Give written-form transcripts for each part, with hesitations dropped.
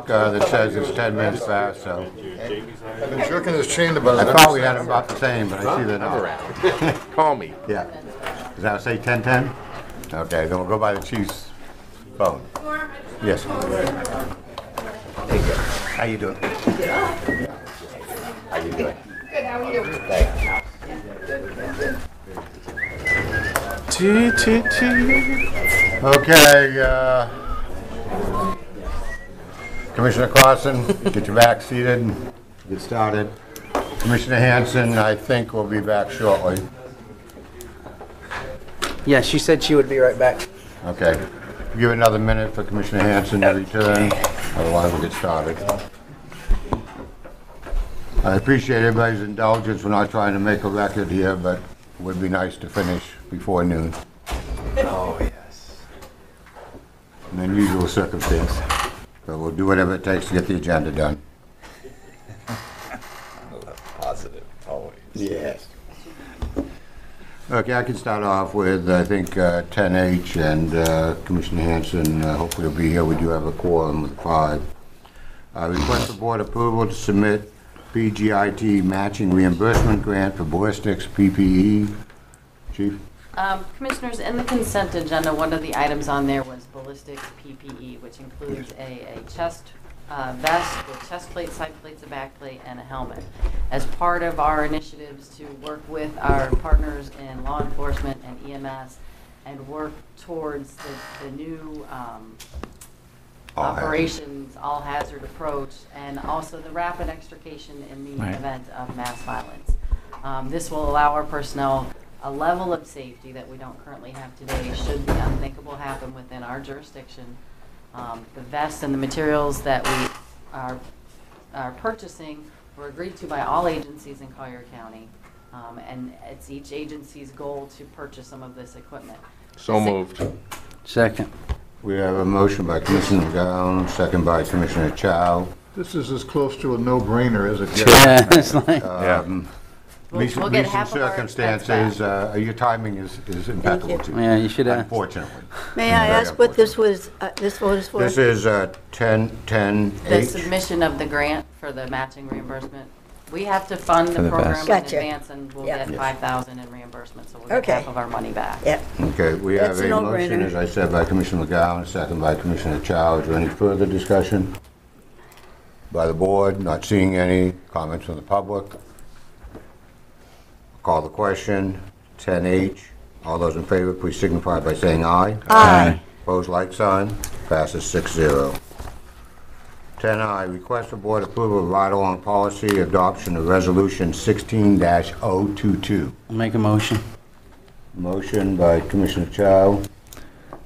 clock that says it's 10 minutes past, so. I've been jerking this chain about I thought we had them about the same, but I see they're not. Call me. Yeah. Does that say 10:10? Okay, then we'll go by the chief's phone. Yes. How you doing? How you doing? Good, how are you? Okay, Commissioner Clausen, get your back seated and get started. Commissioner Hanson, I think, will be back shortly. Yeah, she said she would be right back. Okay. Give another minute for Commissioner Hanson to return, otherwise we'll get started. I appreciate everybody's indulgence. We're not trying to make a record here, but it would be nice to finish before noon. Oh, yes. An unusual circumstance. But we'll do whatever it takes to get the agenda done. Positive, always. Yes. Okay, I can start off with, I think, 10H, and Commissioner Hanson hopefully will be here. We do have a quorum with 5. Request for board approval to submit PGIT matching reimbursement grant for ballistics PPE. Chief? Commissioners, in the consent agenda, one of the items on there was ballistics PPE, which includes a chest vest with chest plate, side plates, a back plate, and a helmet. As part of our initiatives to work with our partners in law enforcement and EMS and work towards the new operations, all-hazard approach, and also the rapid extrication in the event of mass violence. This will allow our personnel a level of safety that we don't currently have today should the unthinkable happen within our jurisdiction. The vests and the materials that we are purchasing were agreed to by all agencies in Collier County, and it's each agency's goal to purchase some of this equipment. So moved. Second. We have a motion by Commissioner McGowan, second by Commissioner Chow. This is as close to a no-brainer as it gets. Yeah, it's like, We'll get half of our circumstances, your timing is impeccable. Too. yeah, you should have. Unfortunately. May I ask what this was, this vote is for? This is 10H. The submission of the grant for the matching reimbursement. We have to fund the program in Gotcha. advance, and we'll get $5,000 in reimbursement, so we'll get Okay. half of our money back. Yep. Okay, we have That's a a motion, no-brainer. as I said, by Commissioner McGowan, second by Commissioner Chow. Is there any further discussion by the board? Not seeing any comments from the public. Call the question. 10H. All those in favor, please signify by saying aye. Aye. Opposed, like sign. Passes 6-0. 10I, request for board approval of ride-along policy, adoption of resolution 16-022. Make a motion. Motion by Commissioner Chow,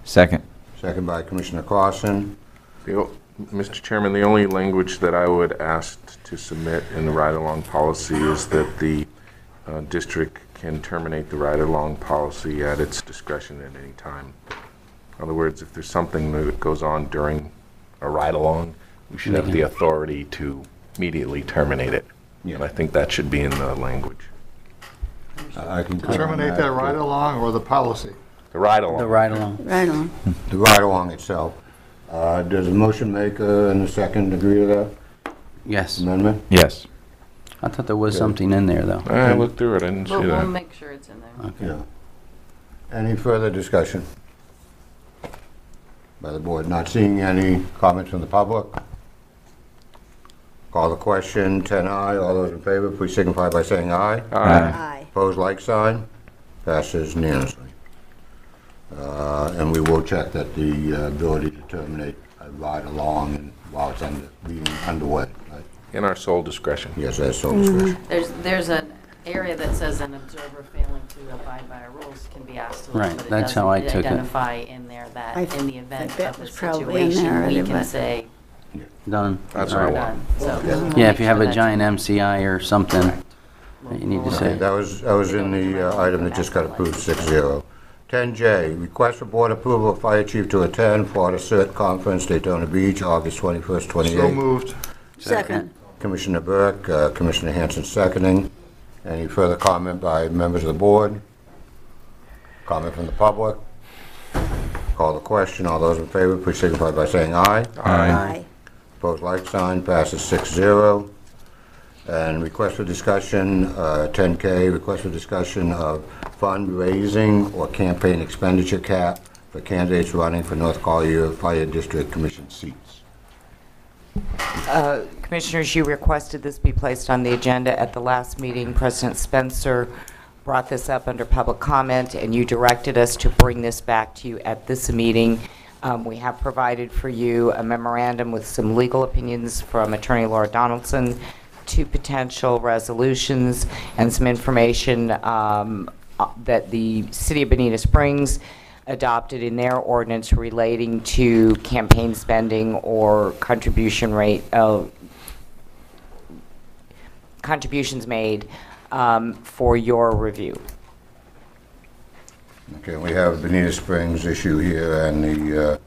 Second. second by Commissioner Clausen. Mr. Chairman, the only language that I would ask to submit in the ride-along policy is that the district can terminate the ride-along policy at its discretion at any time. In other words, if there's something that goes on during a ride-along, we should have the authority to immediately terminate it. Yeah. And I think that should be in the language. I can Terminate that right along or the policy? The ride-along. The ride along. Right on. The ride-along itself. Does the motion maker and the second agree to that Yes. amendment? Yes. I thought there was something in there, though. I looked through it, I didn't see But we'll that. make sure it's in there. Okay. Yeah. Any further discussion by the board? Not seeing any comments from the public. Call the question. 10I. All those in favor, please signify by saying aye. Aye. Opposed, like sign. Passes unanimously. And we will check that the ability to terminate a ride along and while it's being underway. Right? In our sole discretion. Yes, that's sole discretion. There's an area that says an observer failing to abide by our rules can be asked to leave, Right, but it that's how I doesn't took it. identify in there that in the event bet of the was probably in situation, there we already, can but- say Done. That's All what I right. want. done. So Yeah, if you have a that's- giant MCI or something that you need to Okay, say. that was in the item that just got approved, 6-0. 10J, request for board approval of fire chief to attend Florida CERT Conference, Daytona Beach, August 21st, 28th. So moved. Second. Commissioner Burke, Commissioner Hanson seconding. Any further comment by members of the board? Comment from the public? Call the question. All those in favor, please signify by saying aye. Aye. Opposed, like sign. Passes 6-0. And request for discussion, 10K, request for discussion of fundraising or campaign expenditure cap for candidates running for North Collier Fire District Commission seats. Commissioners, you requested this be placed on the agenda at the last meeting. President Spencer brought this up under public comment, and you directed us to bring this back to you at this meeting. We have provided for you a memorandum with some legal opinions from Attorney Laura Donaldson, 2 potential resolutions, and some information that the City of Bonita Springs adopted in their ordinance relating to campaign spending or contribution rate contributions made for your review. Okay, we have Bonita Springs issue here and the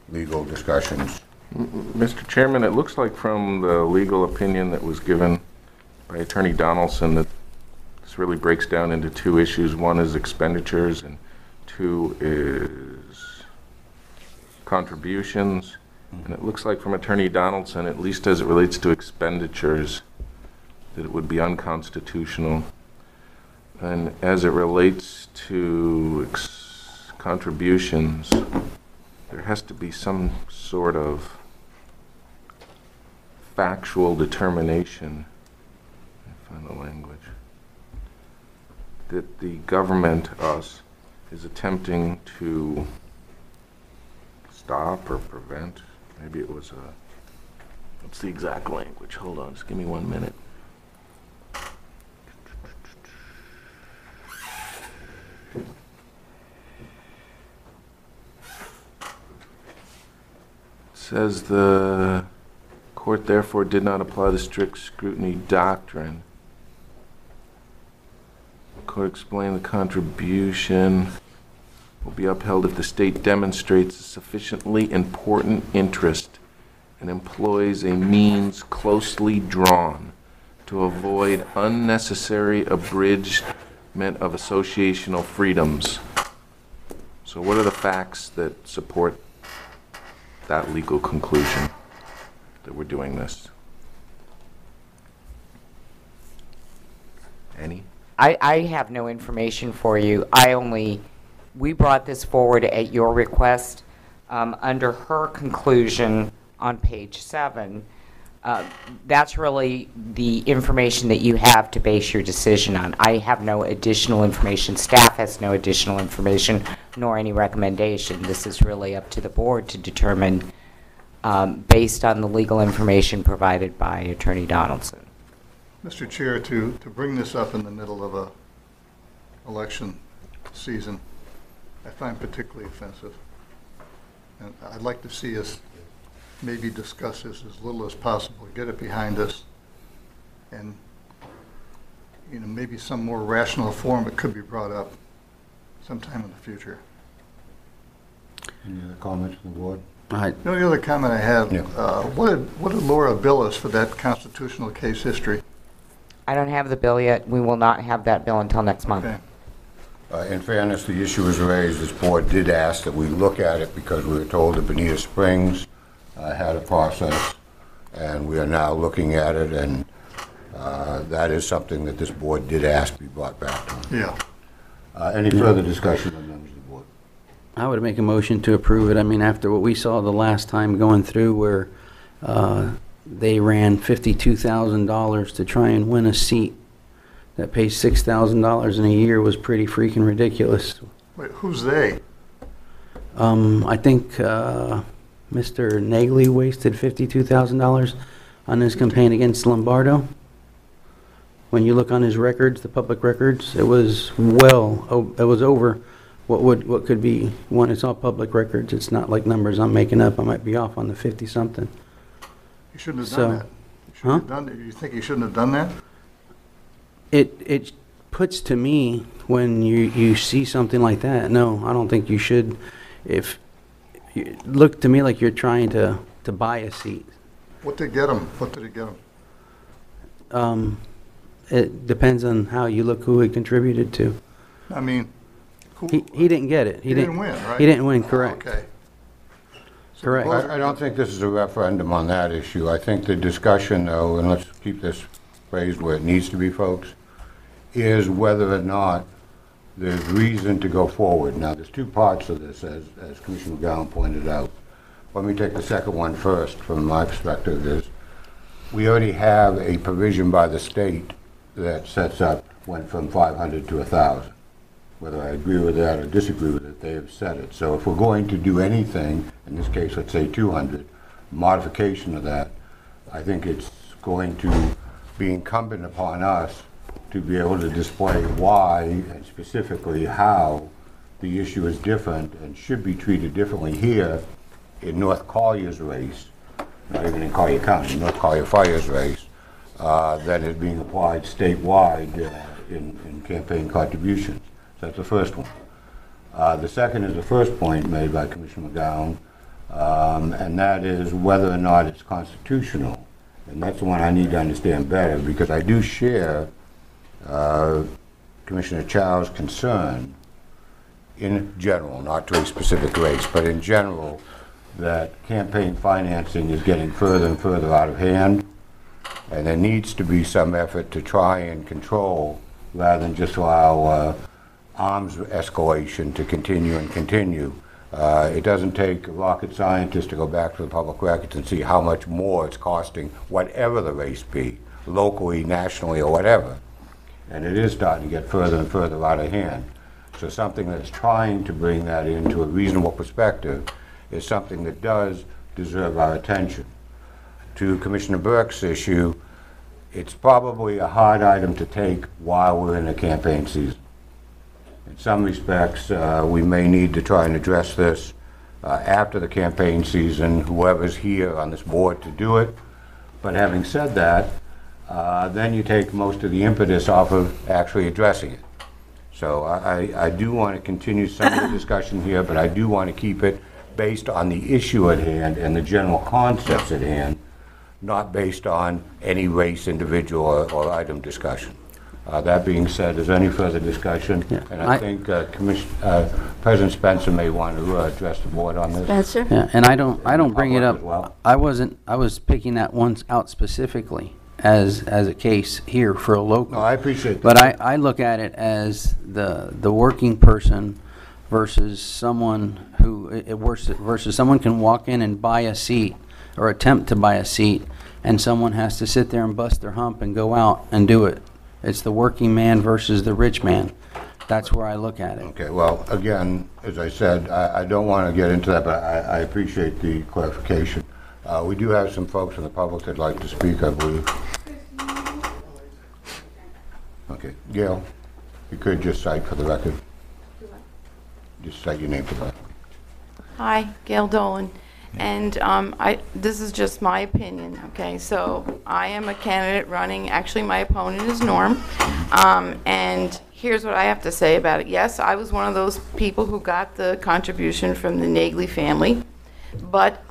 legal discussions. Mr. Chairman, it looks like from the legal opinion that was given by Attorney Donaldson that this really breaks down into 2 issues. One is expenditures and 2 is contributions. And it looks like from Attorney Donaldson, at least as it relates to expenditures, that it would be unconstitutional. And as it relates to contributions, there has to be some sort of factual determination, I find the language, that the government, us, is attempting to stop or prevent. Maybe it was what's the exact language? Hold on, just give me 1 minute. Says the court therefore did not apply the strict scrutiny doctrine. The court explained the contribution will be upheld if the state demonstrates a sufficiently important interest and employs a means closely drawn to avoid unnecessary abridgment of associational freedoms. So what are the facts that support that legal conclusion that we're doing this? Any? I have no information for you. We brought this forward at your request. Under her conclusion on page 7, that's really the information that you have to base your decision on. I have no additional information. Staff has no additional information, nor any recommendation. This is really up to the board to determine based on the legal information provided by Attorney Donaldson. Mr. Chair, to bring this up in the middle of a election season, I find particularly offensive. And I'd like to see us maybe discuss this as little as possible, get it behind us, and maybe some more rational form it could be brought up sometime in the future. Any other comments from the board? The only other comment I have, Yeah. what did Laura bill us for that constitutional case history? I don't have the bill yet. We will not have that bill until next month. Okay. In fairness, the issue was raised, this board did ask that we look at it because we were told that Bonita Springs had a process, and we are now looking at it, and that is something that this board did ask be brought back to. Yeah. Any further discussion on members of the board? I would make a motion to approve it. I mean, after what we saw the last time going through where they ran $52,000 to try and win a seat that pays $6,000 in a year was pretty freaking ridiculous. Wait, who's they? I think Mr. Nagley wasted $52,000 on his campaign against Lombardo. When you look on his records, the public records, it was over what could be when it's all public records. It's not like numbers I'm making up. I might be off on the 50 something. You shouldn't have done that. You think you shouldn't have done that? It puts to me when you see something like that. No, I don't think you should. If you look to me like you're trying to buy a seat. What did it get him? What did it get him? It depends on how you look who he contributed to. I mean, He didn't get it. He didn't win, right? He didn't win, correct. Okay. Correct. I don't think this is a referendum on that issue. I think the discussion, though, and let's keep this phrased where it needs to be, folks, is whether or not there's reason to go forward. Now, there's two parts of this, as Commissioner McGowan pointed out. Let me take the second one first. From my perspective, is we already have a provision by the state that sets up, went from 500 to 1,000. Whether I agree with that or disagree with it, they have set it. So if we're going to do anything, in this case, let's say 200, modification of that, I think it's going to be incumbent upon us to be able to display why and specifically how the issue is different and should be treated differently here in North Collier's race, not even in Collier County, North Collier Fire's race, than is being applied statewide in campaign contributions. So that's the first one. The second is the first point made by Commissioner McGowan, and that is whether or not it's constitutional. And that's the one I need to understand better, because I do share Commissioner Chow's concern in general, not to a specific race, but in general, that campaign financing is getting further and further out of hand, and there needs to be some effort to try and control rather than just allow arms escalation to continue and continue. It doesn't take rocket scientists to go back to the public records and see how much more it's costing, whatever the race be, locally, nationally, or whatever. And it is starting to get further and further out of hand. So something that's trying to bring that into a reasonable perspective is something that does deserve our attention. To Commissioner Burke's issue, it's probably a hard item to take while we're in a campaign season. In some respects, we may need to try and address this after the campaign season, whoever's here on this board to do it. But having said that, then you take most of the impetus off of actually addressing it. So I do want to continue some of the discussion here, but I do want to keep it based on the issue at hand and the general concepts at hand, not based on any race, individual, or item discussion. That being said, is there any further discussion? Yeah. And I think President Spencer may want to address the board on this. Spencer? Yeah, and I don't bring it Public up. as well. I was picking that one out specifically as a case here for a local. No, I appreciate that. But I look at it as the working person versus someone versus someone can walk in and buy a seat or attempt to buy a seat, and someone has to sit there and bust their hump and go out and do it. It's the working man versus the rich man. That's where I look at it. Okay, well, again, as I said, I don't want to get into that, but I appreciate the clarification. We do have some folks in the public that'd like to speak, I believe. Okay, Gail, you could just cite for the record. Just cite your name for the record. Hi, Gail Dolan. And this is just my opinion, okay? So I am a candidate running, actually my opponent is Norm. And here's what I have to say about it. Yes, I was one of those people who got the contribution from the Nagley family, but,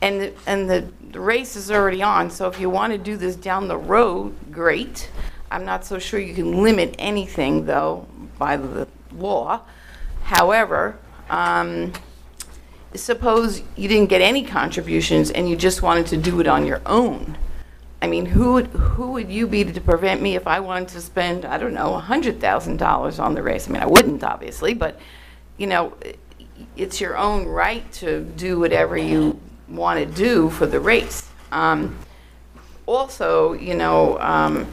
and the race is already on, so if you want to do this down the road, great. I'm not so sure you can limit anything, though, by the law. However, suppose you didn't get any contributions and you just wanted to do it on your own. I mean, who would you be to prevent me if I wanted to spend, I don't know, $100,000 on the race? I mean, I wouldn't, obviously, but, you know, it's your own right to do whatever you want to do for the race. Also, you know,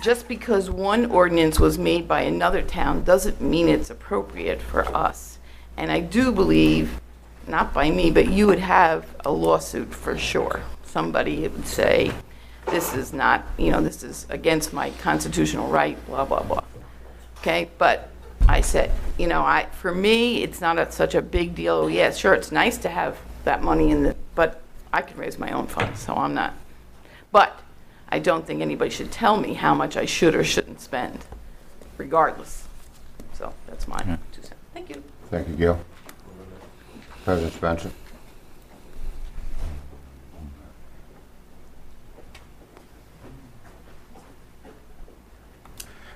just because one ordinance was made by another town doesn't mean it's appropriate for us. And I do believe, not by me, but you would have a lawsuit for sure. Somebody would say, this is not, you know, this is against my constitutional right, blah, blah, blah. Okay, but I said, you know, for me, it's not such a big deal. Yeah, sure, it's nice to have that money in the, but I can raise my own funds, so I'm not. But I don't think anybody should tell me how much I should or shouldn't spend, regardless. So that's my 2 cents. Thank you. Thank you, Gail. President Spencer.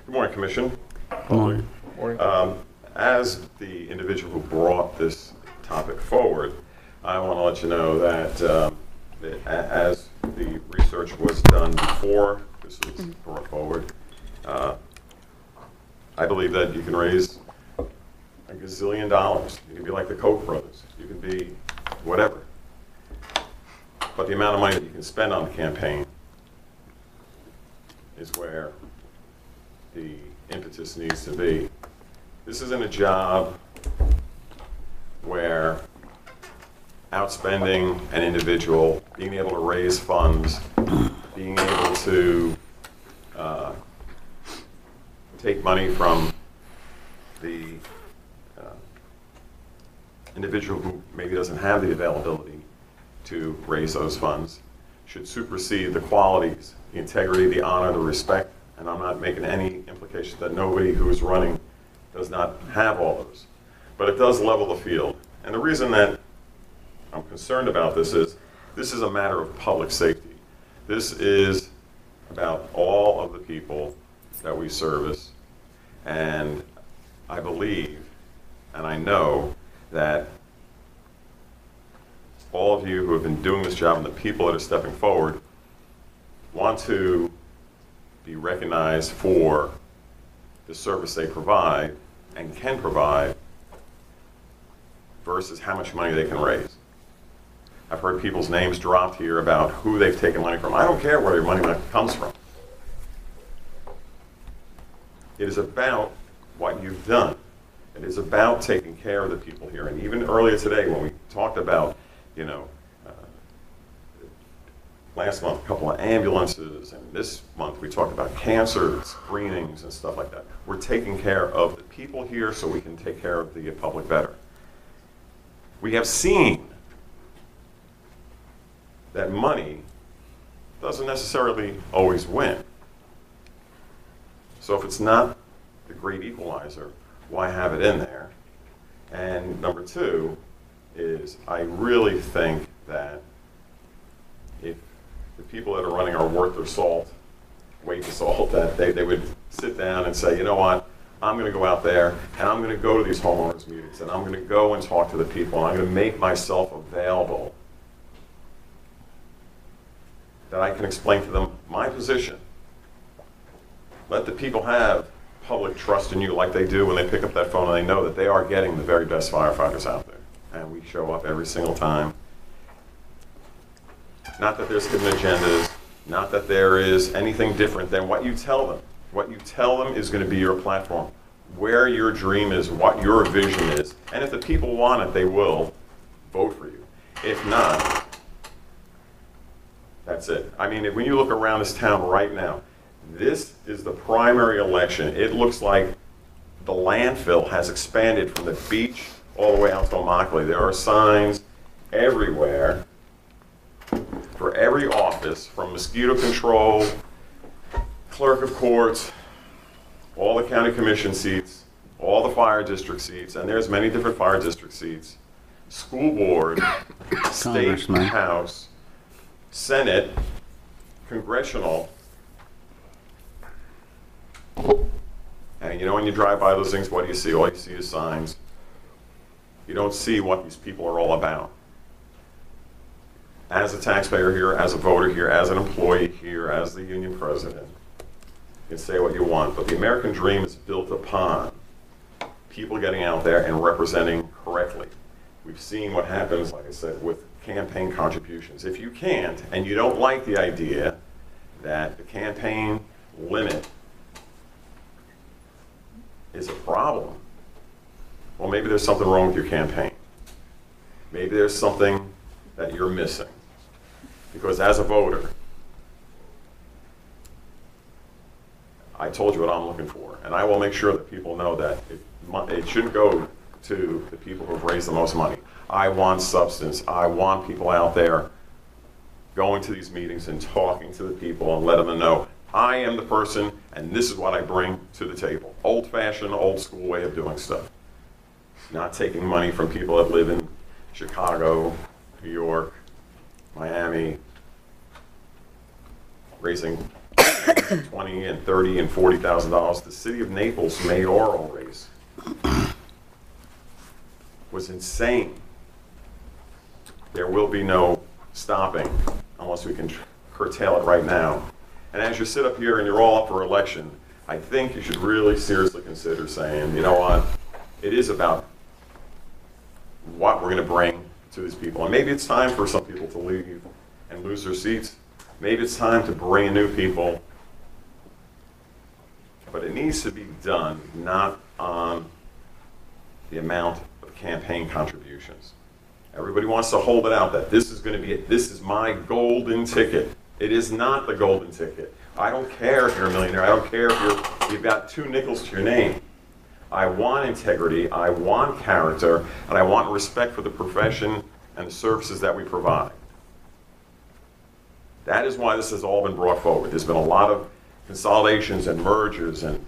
Good morning, Commission. Good morning. As the individual who brought this topic forward, I want to let you know that as the research was done before this was brought forward, I believe that you can raise a gazillion dollars. You can be like the Koch brothers. You can be whatever. But the amount of money that you can spend on the campaign is where the impetus needs to be. This isn't a job where outspending an individual, being able to raise funds, being able to take money from the individual who maybe doesn't have the availability to raise those funds should supersede the qualities, the integrity, the honor, the respect, and I'm not making any implication that nobody who is running does not have all those. But it does level the field. And the reason that I'm concerned about this is a matter of public safety. This is about all of the people that we service. And I believe, and I know, that all of you who have been doing this job and the people that are stepping forward want to be recognized for the service they provide and can provide versus how much money they can raise. I've heard people's names dropped here about who they've taken money from. I don't care where your money comes from. It is about what you've done. It is about taking care of the people here. And even earlier today when we talked about, last month, a couple of ambulances, and this month we talked about cancer screenings and stuff like that. We're taking care of the people here so we can take care of the public better. We have seen that money doesn't necessarily always win. So if it's not the great equalizer, why have it in there? And number two is I really think that if the people that are running are worth their salt, weight of salt, that they would sit down and say, you know what, I'm going to go out there and I'm going to go to these homeowners meetings and I'm going to go and talk to the people and I'm going to make myself available that I can explain to them my position. Let the people have public trust in you like they do when they pick up that phone and they know that they are getting the very best firefighters out there. And we show up every single time. Not that there's hidden agendas, not that there is anything different than what you tell them. What you tell them is going to be your platform, where your dream is, what your vision is. And if the people want it, they will vote for you. If not, that's it. I mean, when you look around this town right now, this is the primary election. It looks like the landfill has expanded from the beach all the way out to Immokalee. There are signs everywhere for every office, from mosquito control, clerk of courts, all the county commission seats, all the fire district seats, and there's many different fire district seats, school board, state house, Senate, congressional. And when you drive by those things, what do you see? All you see is signs. You don't see what these people are all about. As a taxpayer here, as a voter here, as an employee here, as the union president, you can say what you want, but the American dream is built upon people getting out there and representing correctly. We've seen what happens, like I said, with campaign contributions. If you can't, and you don't like the idea that the campaign limit is a problem, well, maybe there's something wrong with your campaign. Maybe there's something that you're missing. Because as a voter, I told you what I'm looking for, and I will make sure that people know that it shouldn't go to the people who have raised the most money. I want substance. I want people out there going to these meetings and talking to the people and letting them know I am the person and this is what I bring to the table. Old-fashioned, old-school way of doing stuff. Not taking money from people that live in Chicago, New York, Miami, raising $20,000 and $30,000 and $40,000. The city of Naples mayoral race was insane. There will be no stopping unless we can curtail it right now. And as you sit up here and you're all up for election, I think you should really seriously consider saying, you know what, it is about what we're going to bring to these people. And maybe it's time for some people to leave and lose their seats. Maybe it's time to bring in new people. But it needs to be done not on the amount of campaign contributions. Everybody wants to hold it out that this is going to be it. This is my golden ticket. It is not the golden ticket. I don't care if you're a millionaire. I don't care if you've got 2 nickels to your name. I want integrity, I want character, and I want respect for the profession and the services that we provide. That is why this has all been brought forward. There's been a lot of consolidations and mergers and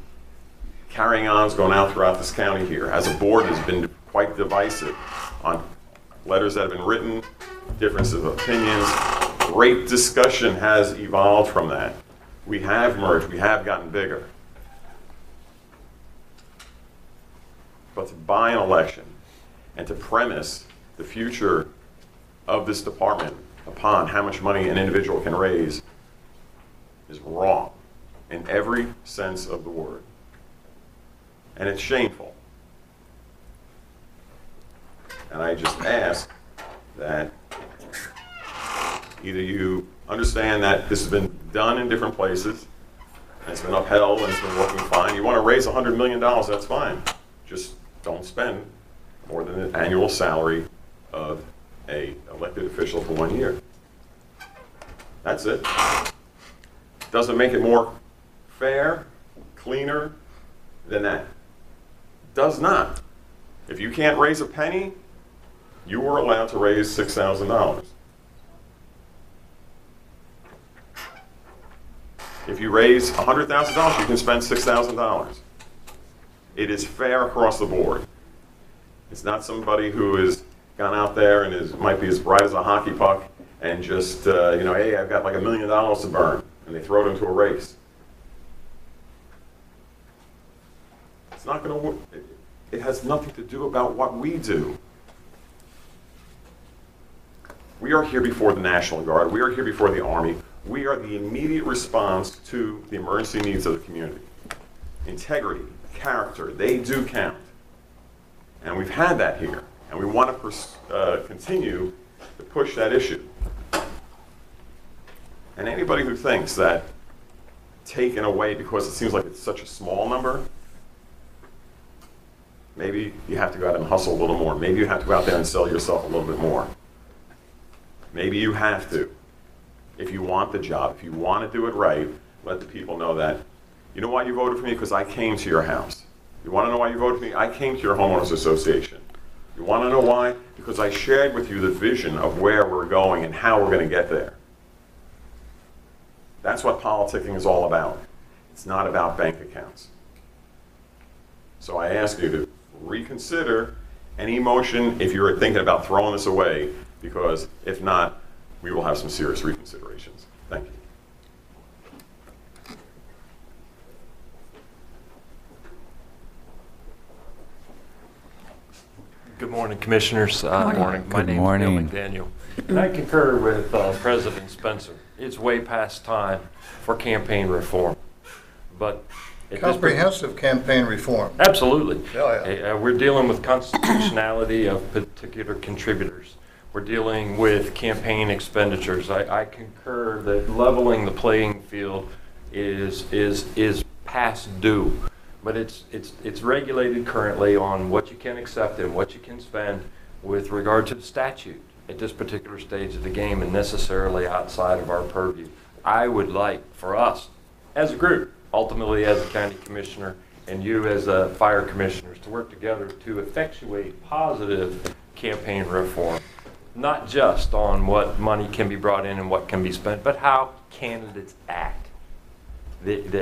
carrying ons going out throughout this county here. As a board, has been quite divisive on letters that have been written, differences of opinions. Great discussion has evolved from that. We have merged, we have gotten bigger. But to buy an election and to premise the future of this department upon how much money an individual can raise is wrong in every sense of the word. And it's shameful. And I just ask that either you understand that this has been done in different places, and it's been upheld, and it's been working fine. You want to raise $100 million, that's fine. Just don't spend more than the annual salary of an elected official for 1 year. That's it. Doesn't make it more fair, cleaner than that. Does not. If you can't raise a penny, you were allowed to raise $6,000. If you raise $100,000, you can spend $6,000. It is fair across the board. It's not somebody who has gone out there and might be as bright as a hockey puck and just, hey, I've got like $1 million to burn, and they throw it into a race. It's not going to work. It has nothing to do about what we do. We are here before the National Guard. We are here before the Army. We are the immediate response to the emergency needs of the community. Integrity, character, they do count. And we've had that here. And we want to continue to push that issue. And anybody who thinks that taken away because it seems like it's such a small number, maybe you have to go out and hustle a little more. Maybe you have to go out there and sell yourself a little bit more. Maybe you have to. If you want the job, if you want to do it right, let the people know that, you know why you voted for me? Because I came to your house. You want to know why you voted for me? I came to your homeowners association. You want to know why? Because I shared with you the vision of where we're going and how we're going to get there. That's what politicking is all about. It's not about bank accounts. So I ask you to reconsider any motion if you're thinking about throwing this away, because if not, we will have some serious reconsiderations. Thank you. Good morning, Commissioners. Morning. My name is Bill McDaniel. And I concur with President Spencer. It's way past time for campaign reform. But Comprehensive campaign reform. absolutely. Yeah. We're dealing with constitutionality of particular contributors. We're dealing with campaign expenditures. I concur that leveling the playing field is past due. But it's regulated currently on what you can accept and what you can spend with regard to the statute at this particular stage of the game and necessarily outside of our purview. I would like for us as a group, ultimately as a county commissioner and you as a fire commissioners, to work together to effectuate positive campaign reform, not just on what money can be brought in and what can be spent, but how candidates act. The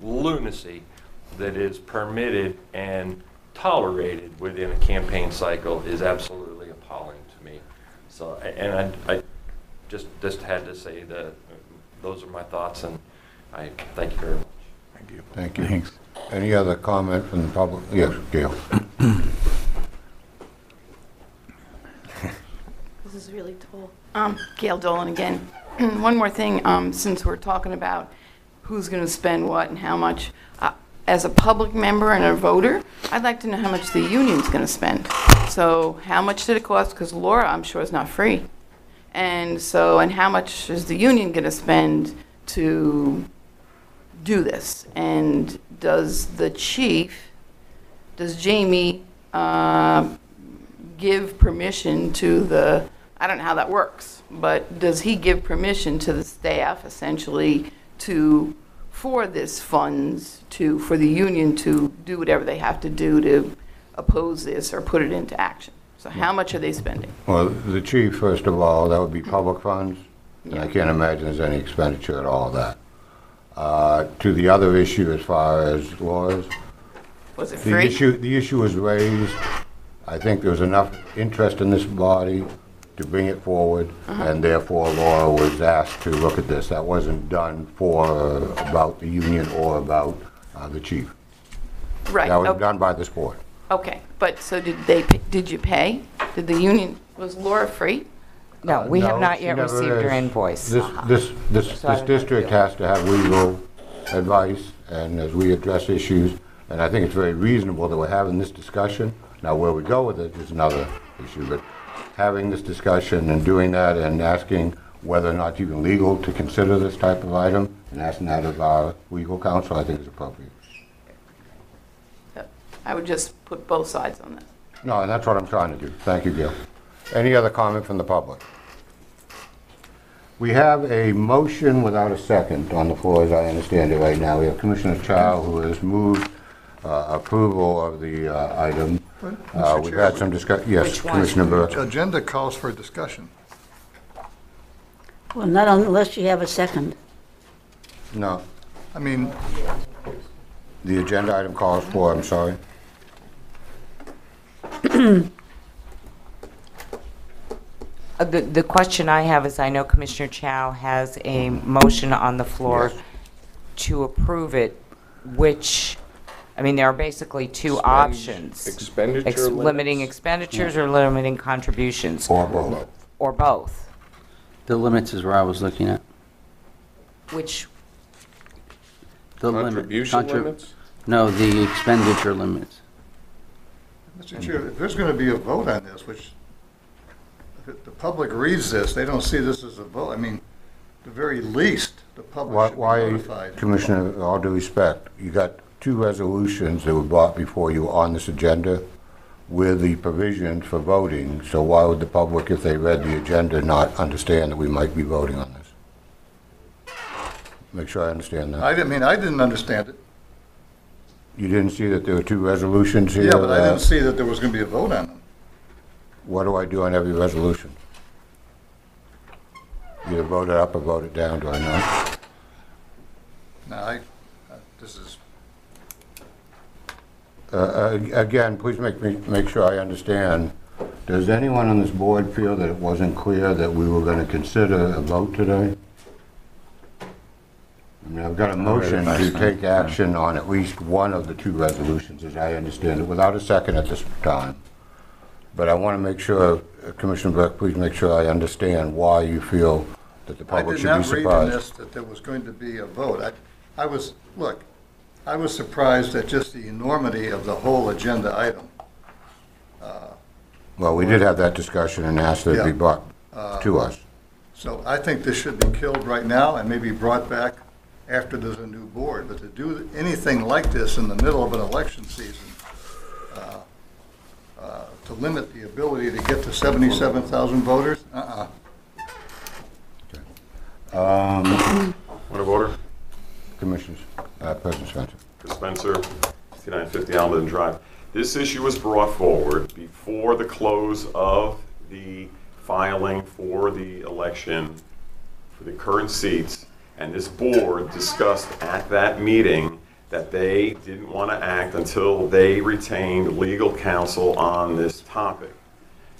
lunacy that is permitted and tolerated within a campaign cycle is absolutely appalling to me. So, and I just had to say that those are my thoughts, and I thank you very much. Thank you. Thank you. Thanks. Any other comment from the public? Yes, Gail. really tall. Gail Dolan again. One more thing, since we're talking about who's going to spend what and how much, as a public member and a voter, I'd like to know how much the union's going to spend. So how much did it cost? Because Laura, I'm sure, is not free. And so, and how much is the union going to spend to do this? And does the chief, does Jamie give permission to the, I don't know how that works, but does he give permission to the staff essentially to, for this funds, to, for the union to do whatever they have to do to oppose this or put it into action? So how much are they spending? Well, the chief, first of all, that would be public funds, and I can't imagine there's any expenditure at all of that. To the other issue as far as laws, Was it free? the issue was raised. I think there was enough interest in this body to bring it forward, and therefore Laura was asked to look at this. That wasn't done for, about the union or about the chief. Right. That was Okay. done by this board. Okay, but so did you pay? Did the union, was Laura free? No, we have No, not she yet never received her is. invoice. This So I don't know district how to has to have legal advice, and as we address issues, and I think it's very reasonable that we're having this discussion. Now, where we go with it is another issue, but having this discussion and doing that and asking whether or not even legal to consider this type of item, and asking that of our legal counsel, I think is appropriate. I would just put both sides on this. No, and that's what I'm trying to do. Thank you, Gil. Any other comment from the public? We have a motion without a second on the floor, as I understand it right now. We have Commissioner Chow, who has moved approval of the item. Mr. We've Chair, had some discussion. Yes, Which one? Commissioner Burke. The agenda calls for discussion. Well, not unless you have a second. No, I mean, the agenda item calls for, I'm sorry. The question I have is, I know Commissioner Chow has a motion on the floor Yes. to approve it, which, I mean, there are basically two options. Expenditure Limiting limits? expenditures or limiting contributions, Or both. or both, The limits is where I was looking at. which, The limit- Contribution contrib- limits? No, the expenditure limits. Mr. Chair, if there's going to be a vote on this, which, if the public reads this, they don't see this as a vote. I mean, at the very least, the public should be Why, notified. Commissioner, with all due respect, you got two resolutions that were brought before you on this agenda with the provisions for voting, so why would the public, if they read the agenda, not understand that we might be voting on this? Make sure I understand that. I didn't understand it. You didn't see that there were two resolutions here? Yeah, but I that- didn't see that there was going to be a vote on them. What do I do on every resolution? Either vote it up or vote it down, do I not? Now, this is, Again, please make sure I understand. Does anyone on this board feel that it wasn't clear that we were going to consider a vote today? I mean, I've got a motion to take action on at least one of the two resolutions, as I understand it, without a second at this time. But I want to make sure, Commissioner Burke, please make sure I understand why you feel that the I public did should be not read in surprised. this that there was going to be a vote. I was surprised at just the enormity of the whole agenda item. Well, we did have that discussion and asked that it be Yeah. brought to us. So I think this should be killed right now and maybe brought back after there's a new board. But to do anything like this in the middle of an election season, to limit the ability to get to 77,000 voters, Point of order. Commissioners, President Spencer. Spencer, 5950 Almaden Drive. This issue was brought forward before the close of the filing for the election for the current seats, and this board discussed at that meeting that they didn't want to act until they retained legal counsel on this topic.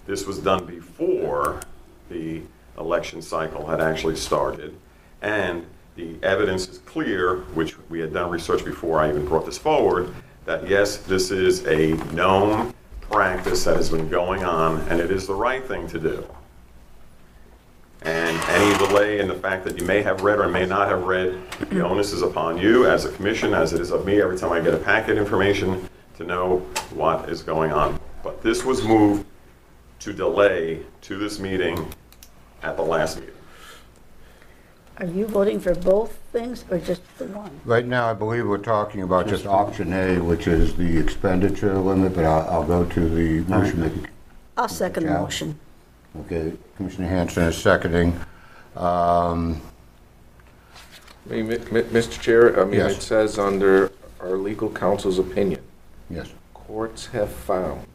This was done before the election cycle had actually started, and the evidence is clear, which we had done research before I even brought this forward, that yes, this is a known practice that has been going on, and it is the right thing to do. And any delay in the fact that you may have read or may not have read, the onus is upon you as a commission, as it is of me every time I get a packet information, to know what is going on. But this was moved to delay to this meeting at the last meeting. Are you voting for both things or just the one? Right now, I believe we're talking about just option A, which is the expenditure limit, but I'll go to the motion maker. I'll second the Cal? motion. Okay, Commissioner Hanson is seconding. Mr. Chair, Yes. it says under our legal counsel's opinion, Yes. courts have found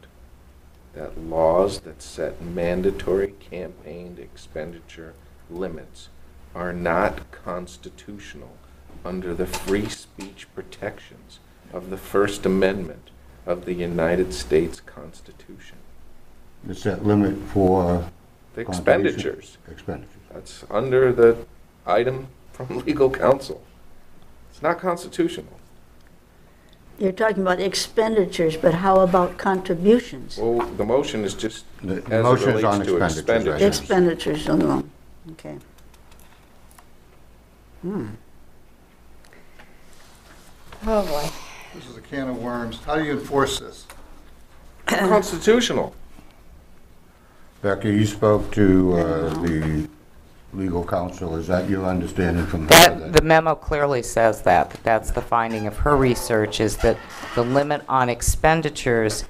that laws that set mandatory campaign expenditure limits are not constitutional under the free speech protections of the First Amendment of the United States Constitution. It's that limit for The expenditures. expenditures. That's under the item from legal counsel. It's not constitutional. You're talking about expenditures, but how about contributions? Well, the motion is just The as motion it is on relates to expenditures, right? expenditures. Expenditures alone, okay. Oh, boy. This is a can of worms. How do you enforce this? Constitutional. Becky, you spoke to the legal counsel. Is that your understanding from her? That, the memo clearly says that that's the finding of her research, is that the limit on expenditures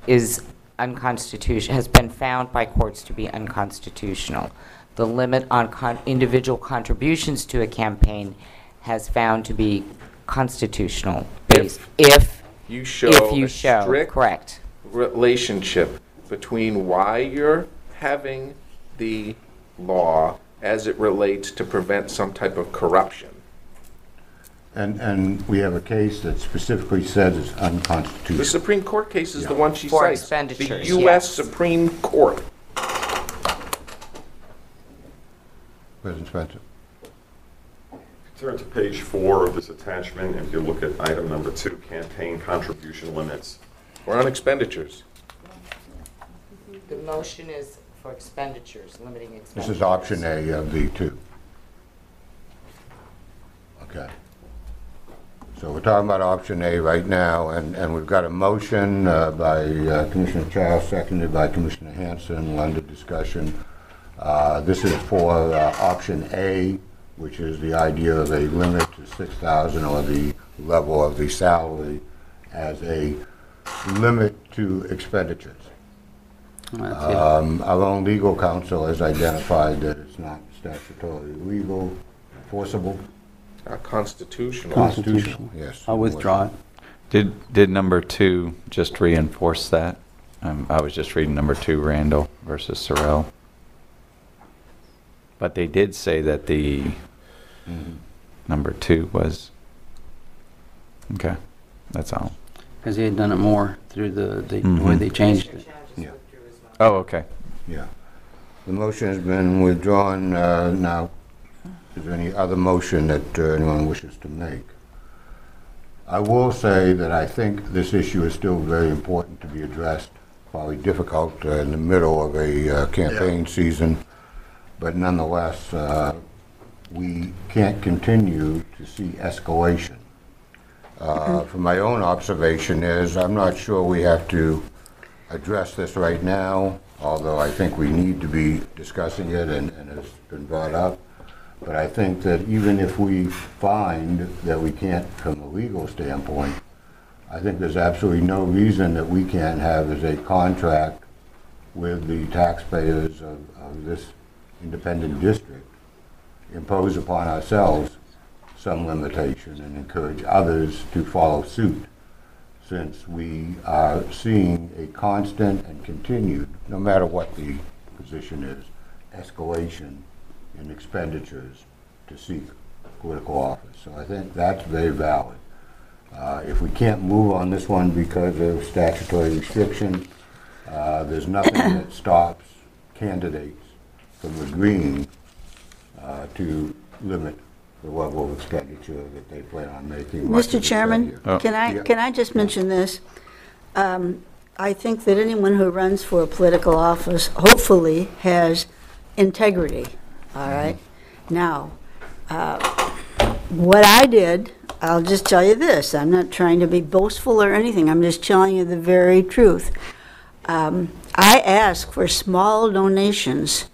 is unconstitutional, has been found by courts to be unconstitutional. The limit on individual contributions to a campaign has found to be constitutional. If You show you a show, strict correct. relationship between why you're having the law as it relates to prevent some type of corruption. And we have a case that specifically says it's The unconstitutional. Supreme Court case is the Yeah. one she For cites. expenditures, The yes. U.S. Supreme Court. President Spencer. Turn to page 4 of this attachment, and if you look at item number 2, campaign contribution limits. We're on expenditures. The motion is for expenditures, limiting expenditures. This is option A of the two. Okay. So we're talking about option A right now, and we've got a motion by Commissioner Charles, seconded by Commissioner Hanson, under discussion. This is for option A, which is the idea of a limit to $6,000 or the level of the salary as a limit to expenditures. Our own legal counsel has identified that it's not statutorily legal, enforceable, Constitutional. constitutional, yes. I'll withdraw it. Did number 2 just reinforce that? I was just reading number 2, Randall versus Sorrell. But they did say that the number 2 was, okay, that's all. Because he had done it more through the way Mhm. they changed it. Yeah. Oh, okay. Yeah. The motion has been withdrawn. Now, is there any other motion that anyone wishes to make? I will say that I think this issue is still very important to be addressed, probably difficult in the middle of a campaign season, but nonetheless, we can't continue to see escalation. From my own observation is, I'm not sure we have to address this right now, although I think we need to be discussing it and it's been brought up. But I think that even if we find that we can't, from a legal standpoint, I think there's absolutely no reason that we can't have as a contract with the taxpayers of this independent district impose upon ourselves some limitation and encourage others to follow suit, since we are seeing a constant and continued, no matter what the position is, escalation in expenditures to seek political office. So I think that's very valid. If we can't move on this one because of statutory restriction, there's nothing that stops candidates from agreeing to limit the level of expenditure that they plan on making. much Mr. as it's said Chairman, here. Oh. can I just mention this? I think that anyone who runs for a political office hopefully has integrity, all right? Now, what I did, I'll just tell you this. I'm not trying to be boastful or anything. I'm just telling you the very truth. I asked for small donations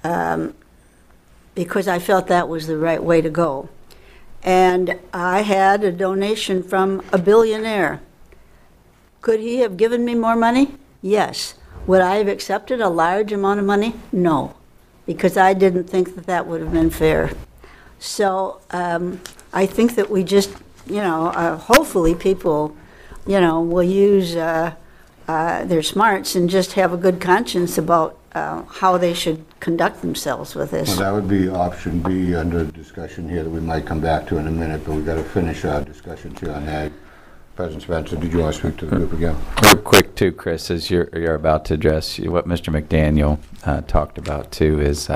because I felt that was the right way to go. And I had a donation from a billionaire. Could he have given me more money? Yes. Would I have accepted a large amount of money? No, because I didn't think that that would have been fair. So I think that we just, hopefully people, will use their smarts and just have a good conscience about how they should conduct themselves with this. Well, that would be option B under discussion here that we might come back to in a minute, but we've got to finish our discussion here on ag. President Spencer, did you want to speak to the group again? Real quick too, Chris, as you're about to address what Mr. McDaniel talked about too, is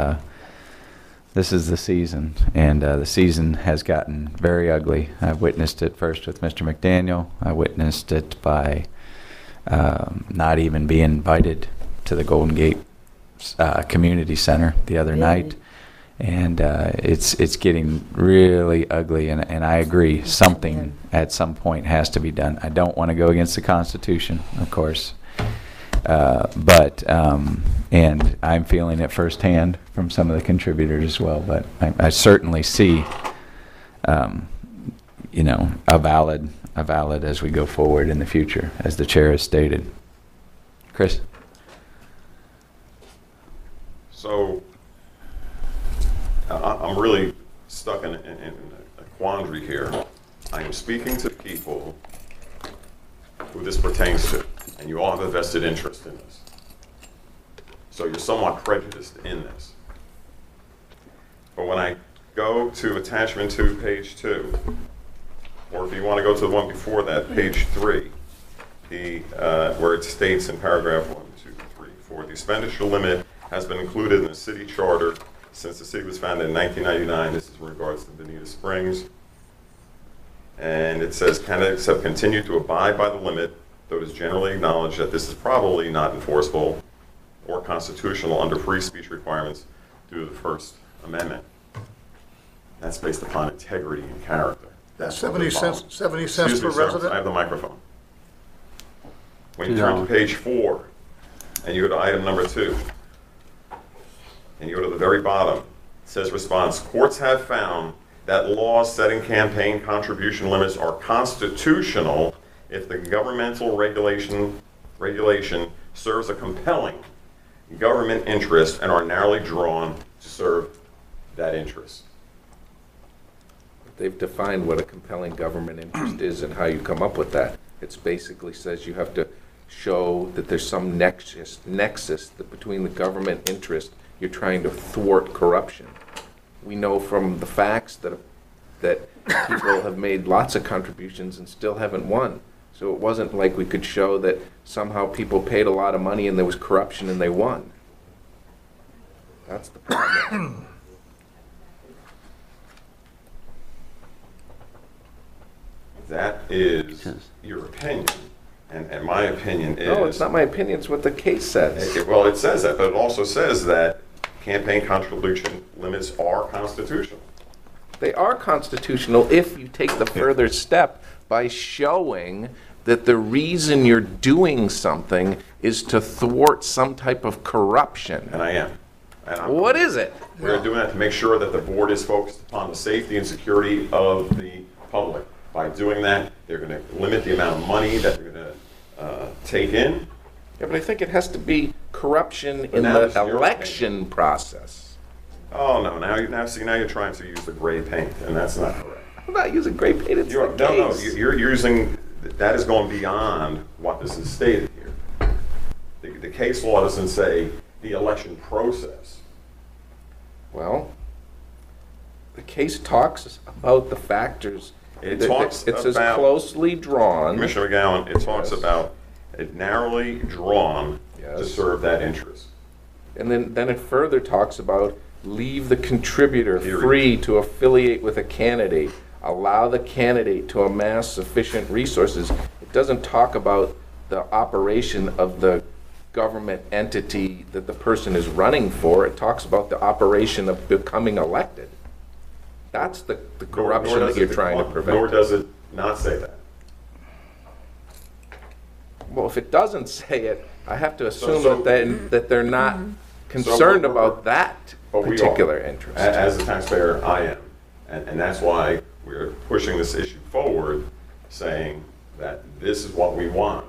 this is the season, and the season has gotten very ugly. I witnessed it first with Mr. McDaniel. I witnessed it by not even being invited to the Golden Gate Community Center the other night. And it's getting really ugly, and I agree, something at some point has to be done. I don't want to go against the Constitution, of course, and I'm feeling it firsthand from some of the contributors as well, but I certainly see, a valid as we go forward in the future, as the chair has stated. Chris? So I'm really stuck in a quandary here. I am speaking to people who this pertains to, and you all have a vested interest in this. So you're somewhat prejudiced in this. But when I go to attachment 2, page 2, or if you want to go to the one before that, page 3, where it states in paragraph 1, 2, 3, 4, the expenditure limit has been included in the city charter since the city was founded in 1999. This is in regards to Bonita Springs. And it says, candidates have continued to abide by the limit, though it is generally acknowledged that this is probably not enforceable or constitutional under free speech requirements due to the First Amendment. That's based upon integrity and character. That's 70 cents, 70 cents per resident? I have the microphone. When you turn to page 4 and you go to item number 2, and you go to the very bottom, it says response, courts have found that laws setting campaign contribution limits are constitutional if the governmental regulation serves a compelling government interest and are narrowly drawn to serve that interest. They've defined what a compelling government interest is and how you come up with that. It basically says you have to show that there's some nexus between the government interest. You're trying to thwart corruption. We know from the facts that people have made lots of contributions and still haven't won. So it wasn't like we could show that somehow people paid a lot of money and there was corruption and they won. That's the problem. That is your opinion. And my opinion is... No, it's not my opinion. It's what the case says. Well, it says that, but it also says that campaign contribution limits are constitutional. They are constitutional if you take the further step by showing that the reason you're doing something is to thwart some type of corruption. And I am. What is it? We're doing that to make sure that the board is focused upon the safety and security of the public. By doing that, they're going to limit the amount of money that they're going to take in. Yeah, but I think it has to be corruption in the election process. Oh no! Now you're trying to use the gray paint, and that's not correct. I'm not using gray paint. It's the case. You're using that is going beyond what this is stated here. The case law doesn't say the election process. Well, the case talks about the factors. It says closely drawn. Commissioner McGowan, it talks about it narrowly drawn to serve that interest. And then it further talks about leave the contributor free to affiliate with a candidate, allow the candidate to amass sufficient resources. It doesn't talk about the operation of the government entity that the person is running for. It talks about the operation of becoming elected. That's the corruption that you're trying to prevent. Nor does it not say that. Well, if it doesn't say it, I have to assume So- that they're not concerned we're- about that But we particular are. interest. As a taxpayer, I am. And that's why we're pushing this issue forward, saying that this is what we want,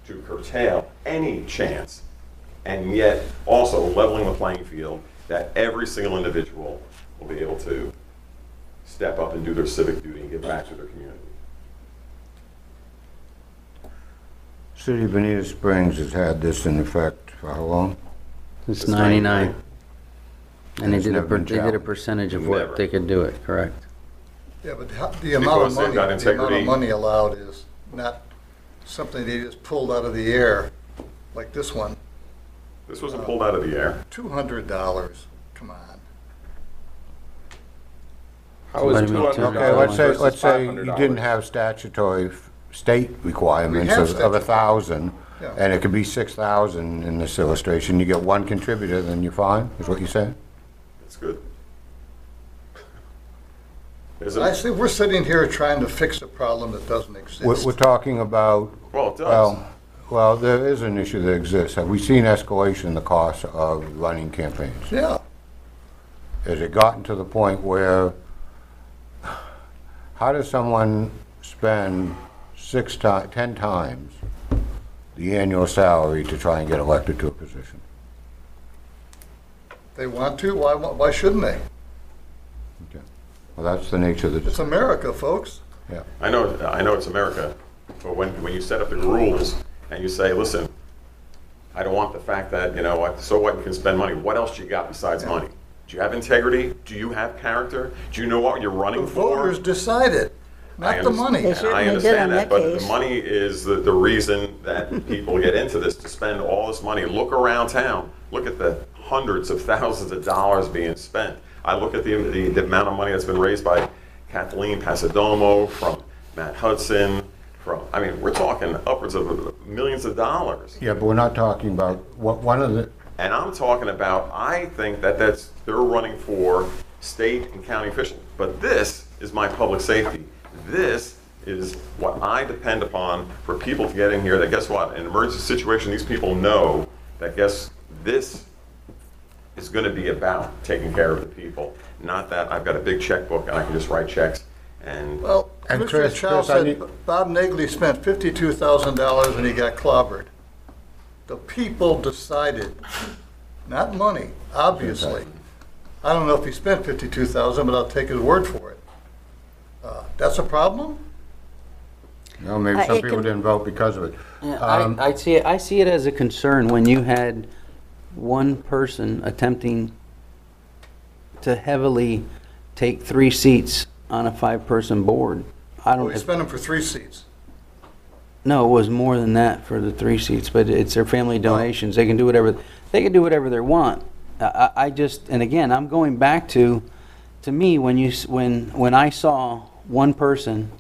to curtail any chance, and yet also leveling the playing field, that every single individual will be able to step up and do their civic duty and give back to their community. City of Bonita Springs has had this in effect for how long? Since Since 99. And they It's did never been they did a challenged. percentage of Never. what they could do it, correct? Yeah, but the amount of Because they've money, got the amount integrity. of money allowed is not something they just pulled out of the air, like this one. This wasn't pulled out of the air. $200, come on. How is What do you mean, $200 Okay, versus let's say you $500? didn't have statutory state requirements We have of statutory. 1,000, Yeah. and it could be 6,000 in this illustration. You get one contributor, then you're fine, is what you're saying? That's good. Is I it? see, we're sitting here trying to fix a problem that doesn't exist. We're talking about, Well, it does. well, there is an issue that exists. Have we seen escalation in the cost of running campaigns? Yeah, Has it gotten to the point where, how does someone spend 10 times the annual salary to try and get elected to a position? they want to, why shouldn't they? Okay. Well, that's the nature of the It's America, folks. yeah. I know it's America, but when you set up the rules and you say, listen, I don't want the fact that, you know, what, so what, you can spend money, what else do you got besides money? Do you have integrity? Do you have character? Do you know what you're running The for? voters decided, not the money. They certainly I did understand on that, that but case. the money is the reason that people get into this, to spend all this money. Look around town. Look at the hundreds of thousands of dollars being spent. I look at the amount of money that's been raised by Kathleen Pasadomo, from Matt Hudson, I mean, we're talking upwards of millions of dollars. Yeah, but we're not talking about, one of the, And I'm talking about, I think that they're running for state and county officials. But this is my public safety. This is what I depend upon for people to get in here, that guess what, in an emergency situation, these people know that this is going to be about taking care of the people. Not that I've got a big checkbook and I can just write checks and. Well, And Commissioner Chris, Chow I said need- Bob Nagley spent $52,000 and he got clobbered. The people decided, not money, obviously. I don't know if he spent $52,000, but I'll take his word for it. That's a problem? well, maybe some it people can- didn't vote because of it. Yeah, I see it as a concern when you had one person attempting to heavily take 3 seats on a 5-person board. I Well, don't, we spent them for 3 seats. no, it was more than that for the 3 seats, but it's their family donations. They can do whatever they want. I just, and again, I'm going back to me, when I saw one person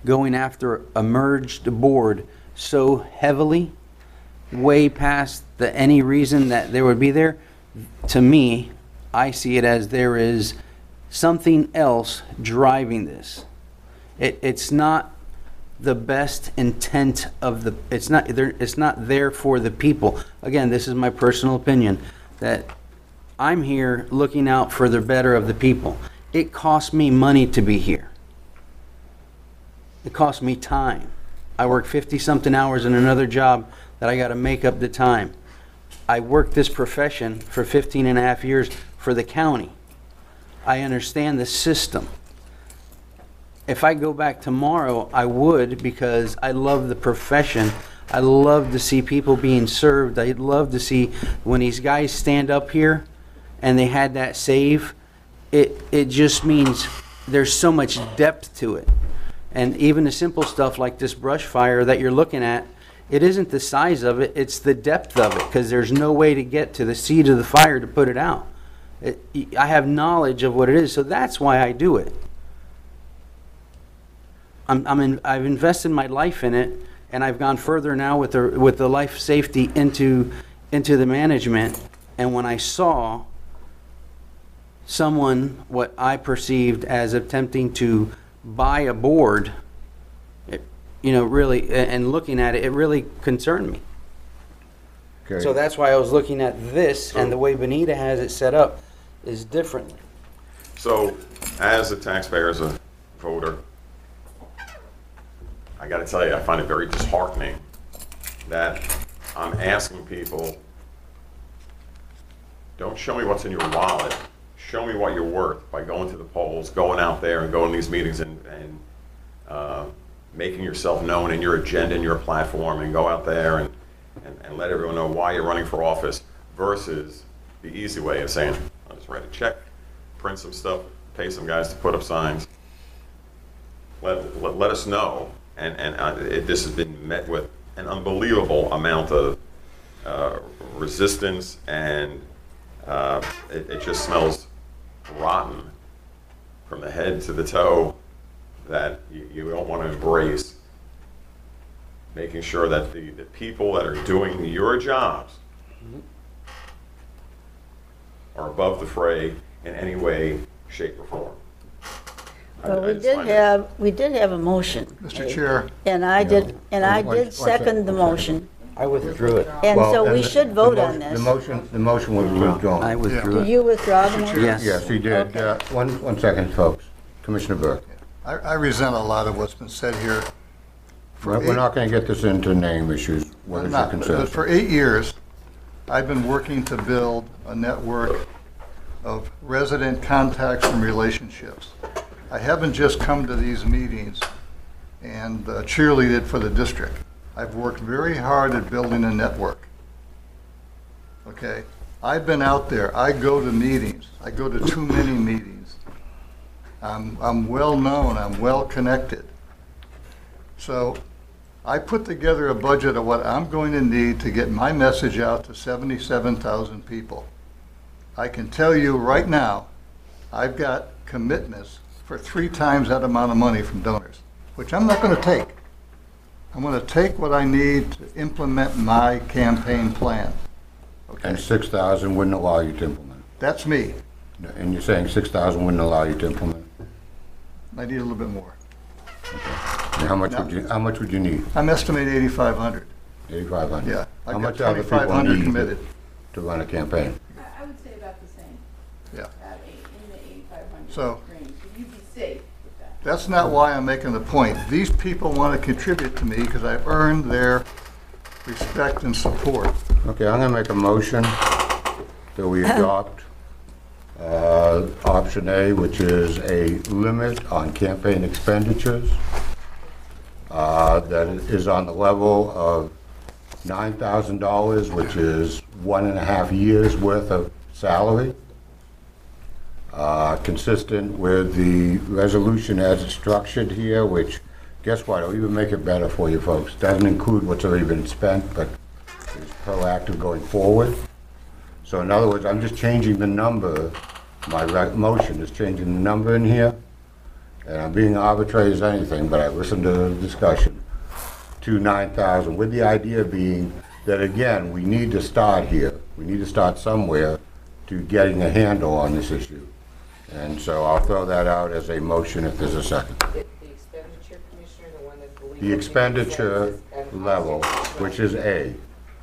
going after a merged board so heavily, way past any reason that there would be there, to me, I see it as there is something else driving this. It's not the best intent of it's not there for the people. Again, this is my personal opinion, that I'm here looking out for the better of the people. It costs me money to be here. It costs me time. I work 50-something hours in another job that I got to make up the time. I worked this profession for 15 and a half years for the county. I understand the system. If I go back tomorrow, I would, because I love the profession. I love to see people being served. I'd love to see when these guys stand up here and they had that save, it just means there's so much depth to it. And even the simple stuff like this brush fire that you're looking at, it isn't the size of it, it's the depth of it, because there's no way to get to the seat of the fire to put it out. I have knowledge of what it is, so that's why I do it. I've invested my life in it, And I've gone further now with the life safety into the management. And when I saw someone, what I perceived as attempting to buy a board, really, and looking at it, it really concerned me. Okay. So that's why I was looking at this, and the way Benita has it set up is different. So, as a taxpayer, as a voter, I got to tell you, I find it very disheartening that I'm asking people, don't show me what's in your wallet, show me what you're worth by going to the polls, going out there and going to these meetings and making yourself known in your agenda and your platform, and go out there and let everyone know why you're running for office, versus the easy way of saying, I'll just write a check, print some stuff, pay some guys to put up signs. Let us know. This has been met with an unbelievable amount of resistance, and it just smells rotten from the head to the toe, that you don't want to embrace making sure that the people that are doing your jobs are above the fray in any way, shape, or form. Well, we did have a motion. Mr. Chair, And I did One second the second. motion. I withdrew it. And Well, so we the- should the vote motion- on this. The motion was withdrawn. I withdrew Did it. you withdraw the motion? Yes. Yes, he did. Okay. One second, folks. Commissioner Burke. I resent a lot of what's been said here. We're not going to get this into name issues, what is your Not, concern? but for 8 years, I've been working to build a network of resident contacts and relationships. I haven't just come to these meetings and cheerleaded for the district. I've worked very hard at building a network. Okay? I've been out there. I go to meetings. I go to too many meetings. I'm well known. I'm well connected. So I put together a budget of what I'm going to need to get my message out to 77,000 people. I can tell you right now, I've got commitments for 3 times that amount of money from donors, which I'm not going to take. I'm going to take what I need to implement my campaign plan. Okay? And 6,000 wouldn't allow you to implement. That's me. And you're saying 6,000 wouldn't allow you to implement? I need a little bit more. And how much would you need? I'm estimating 8,500. 8,500? Yeah. How I've got much other people 2,500 need committed. to run a campaign? I would say about the same. Yeah. In the 8,500 So- range. So you'd be safe with that. That's not why I'm making the point. These people want to contribute to me because I've earned their respect and support. Okay, I'm going to make a motion that we adopt option A, which is a limit on campaign expenditures that is on the level of $9,000, which is 1.5 years' worth of salary, consistent with the resolution as it's structured here, which, guess what, I'll even make it better for you folks. Doesn't include what's already been spent, but is proactive going forward. So in other words, I'm just changing the number. My motion is changing the number in here, and I'm being arbitrary as anything, but I listened to the discussion, to 9,000, with the idea being that, again, we need to start here. We need to start somewhere to getting a handle on this issue. And so I'll throw that out as a motion if there's a second. The expenditure, Commissioner, the one that the legal The expenditure opinion says is level, which is A,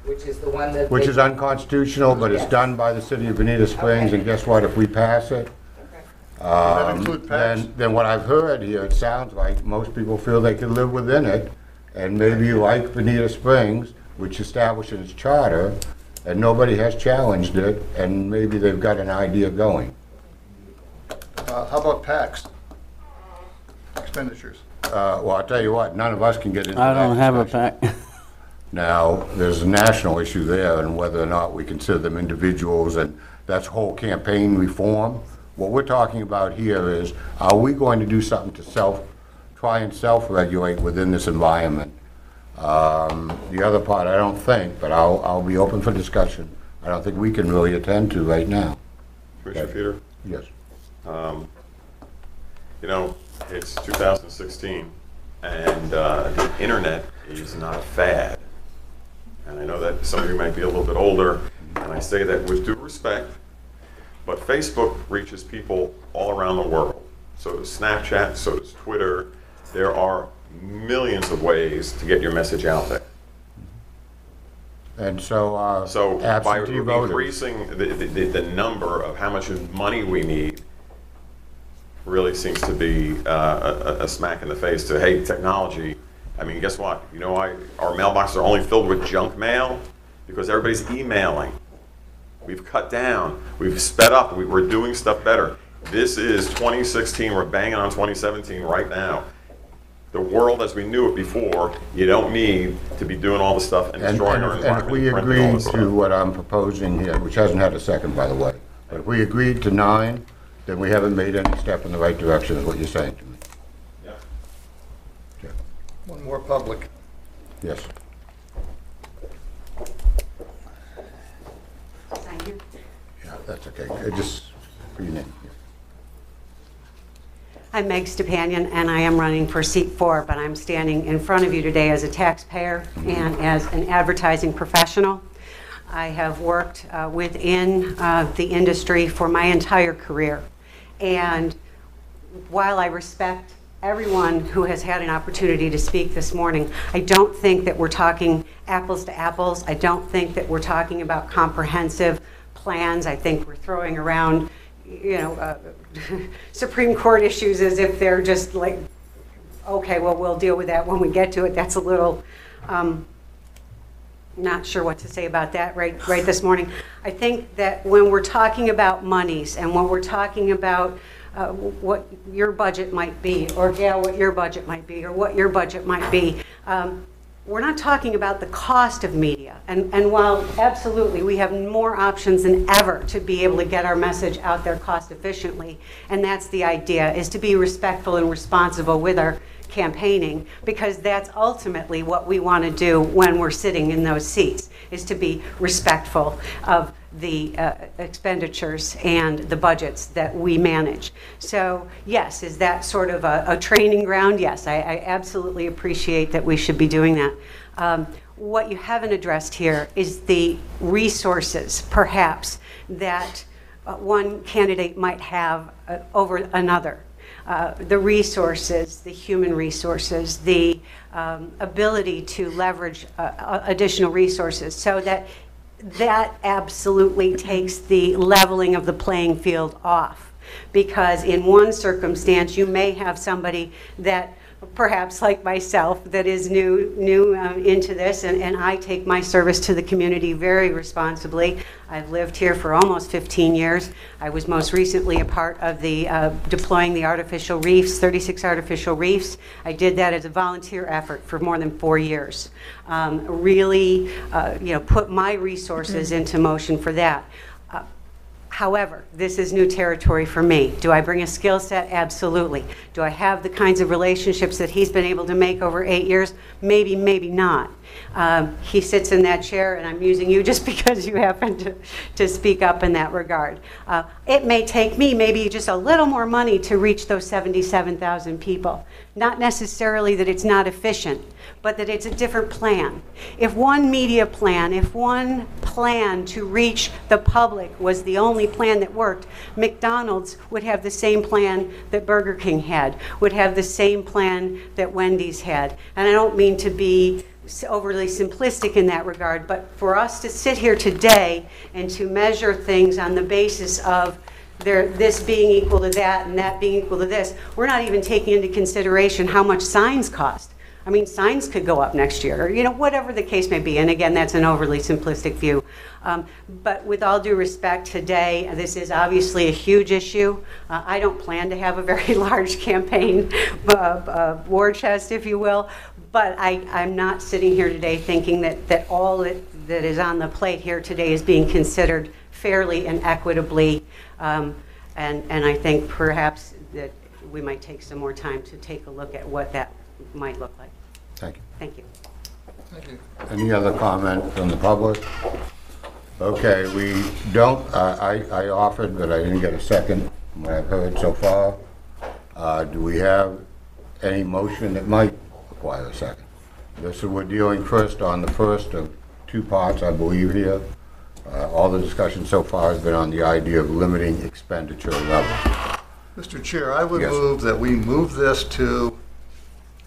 which is the one that. which they- is unconstitutional, but it's Yes. done by the city of Bonita Springs, and guess what, if we pass it, that include PACs? then what I've heard here, it sounds like most people feel they can live within it, and maybe like Bonita Springs, which established its charter, and nobody has challenged it, and maybe they've got an idea going. How about PACs? Expenditures. Well, I'll tell you what, none of us can get into that I don't have a discussion. pack. Now, there's a national issue there, and whether or not we consider them individuals, and that's whole campaign reform. What we're talking about here is, are we going to do something to try and self-regulate within this environment? The other part, I don't think, but I'll be open for discussion. I don't think we can really attend to right now. Commissioner Peter? Yes. You know, it's 2016, And the internet is not a fad. And I know that some of you might be a little bit older, and I say that with due respect, but Facebook reaches people all around the world. So does Snapchat, so does Twitter. There are millions of ways to get your message out there. And so, So by absentee voters. increasing the number of how much money we need really seems to be a smack in the face to, hey, technology. I mean, guess what? You know why our mailboxes are only filled with junk mail? Because everybody's emailing. We've cut down. We've sped up. We're doing stuff better. This is 2016. We're banging on 2017 right now. The world as we knew it before, you don't need to be doing all the stuff and destroying our And environment. if we and printing all agree this stuff. to what I'm proposing here, which hasn't had a second, by the way, but if we agreed to 9, then we haven't made any step in the right direction, is what you're saying to me. Yeah. Okay. One more public. Yes. Thank you. Yeah, that's okay. Just for your name. Yeah. I'm Meg Stepanian, and I am running for seat 4, but I'm standing in front of you today as a taxpayer and as an advertising professional. I have worked within the industry for my entire career, and while I respect everyone who has had an opportunity to speak this morning, I don't think that we're talking apples to apples. I don't think that we're talking about comprehensive plans. I think we're throwing around, you know, Supreme Court issues as if they're just like, okay, well, we'll deal with that when we get to it. That's a little, not sure what to say about that right this morning. I think that when we're talking about monies and when we're talking about what your budget might be, or Gail, what your budget might be, or what your budget might be, we're not talking about the cost of media. And while absolutely we have more options than ever to be able to get our message out there cost efficiently, and that's the idea, is to be respectful and responsible with our campaigning, because that's ultimately what we want to do when we're sitting in those seats, is to be respectful of the expenditures and the budgets that we manage. So yes, is that sort of a training ground? Yes, I absolutely appreciate that we should be doing that. What you haven't addressed here is the resources, perhaps, that one candidate might have over another. The resources, the human resources, the ability to leverage additional resources, so that absolutely takes the leveling of the playing field off. Because in one circumstance, you may have somebody that, perhaps like myself, that is new into this, and I take my service to the community very responsibly. I've lived here for almost 15 years. I was most recently a part of the deploying the artificial reefs, 36 artificial reefs. I did that as a volunteer effort for more than 4 years. Really, put my resources into motion for that. However, this is new territory for me. Do I bring a skill set? Absolutely. Do I have the kinds of relationships that he's been able to make over 8 years? Maybe, maybe not. He sits in that chair, and I'm using you just because you happen to speak up in that regard. It may take me maybe just a little more money to reach those 77,000 people. Not necessarily that it's not efficient, but that it's a different plan. If one media plan, if one plan to reach the public was the only plan that worked, McDonald's would have the same plan that Burger King had, would have the same plan that Wendy's had. And I don't mean to be overly simplistic in that regard, but for us to sit here today and to measure things on the basis of this being equal to that and that being equal to this, we're not even taking into consideration how much signs cost. I mean, signs could go up next year, or whatever the case may be. And again, that's an overly simplistic view. But with all due respect, today, this is obviously a huge issue. I don't plan to have a very large campaign war chest, if you will. But I'm not sitting here today thinking that all that is on the plate here today is being considered fairly and equitably. And I think perhaps that we might take some more time to take a look at what that might look like. Thank you. Thank you. Thank you. Any other comment from the public? Okay, we don't, I offered, but I didn't get a second from what I've heard so far. Do we have any motion that might require a second. This, we're dealing first on the first of two parts, I believe, here. All the discussion so far has been on the idea of limiting expenditure levels. Mr. Chair, I would Yes. move that we move this to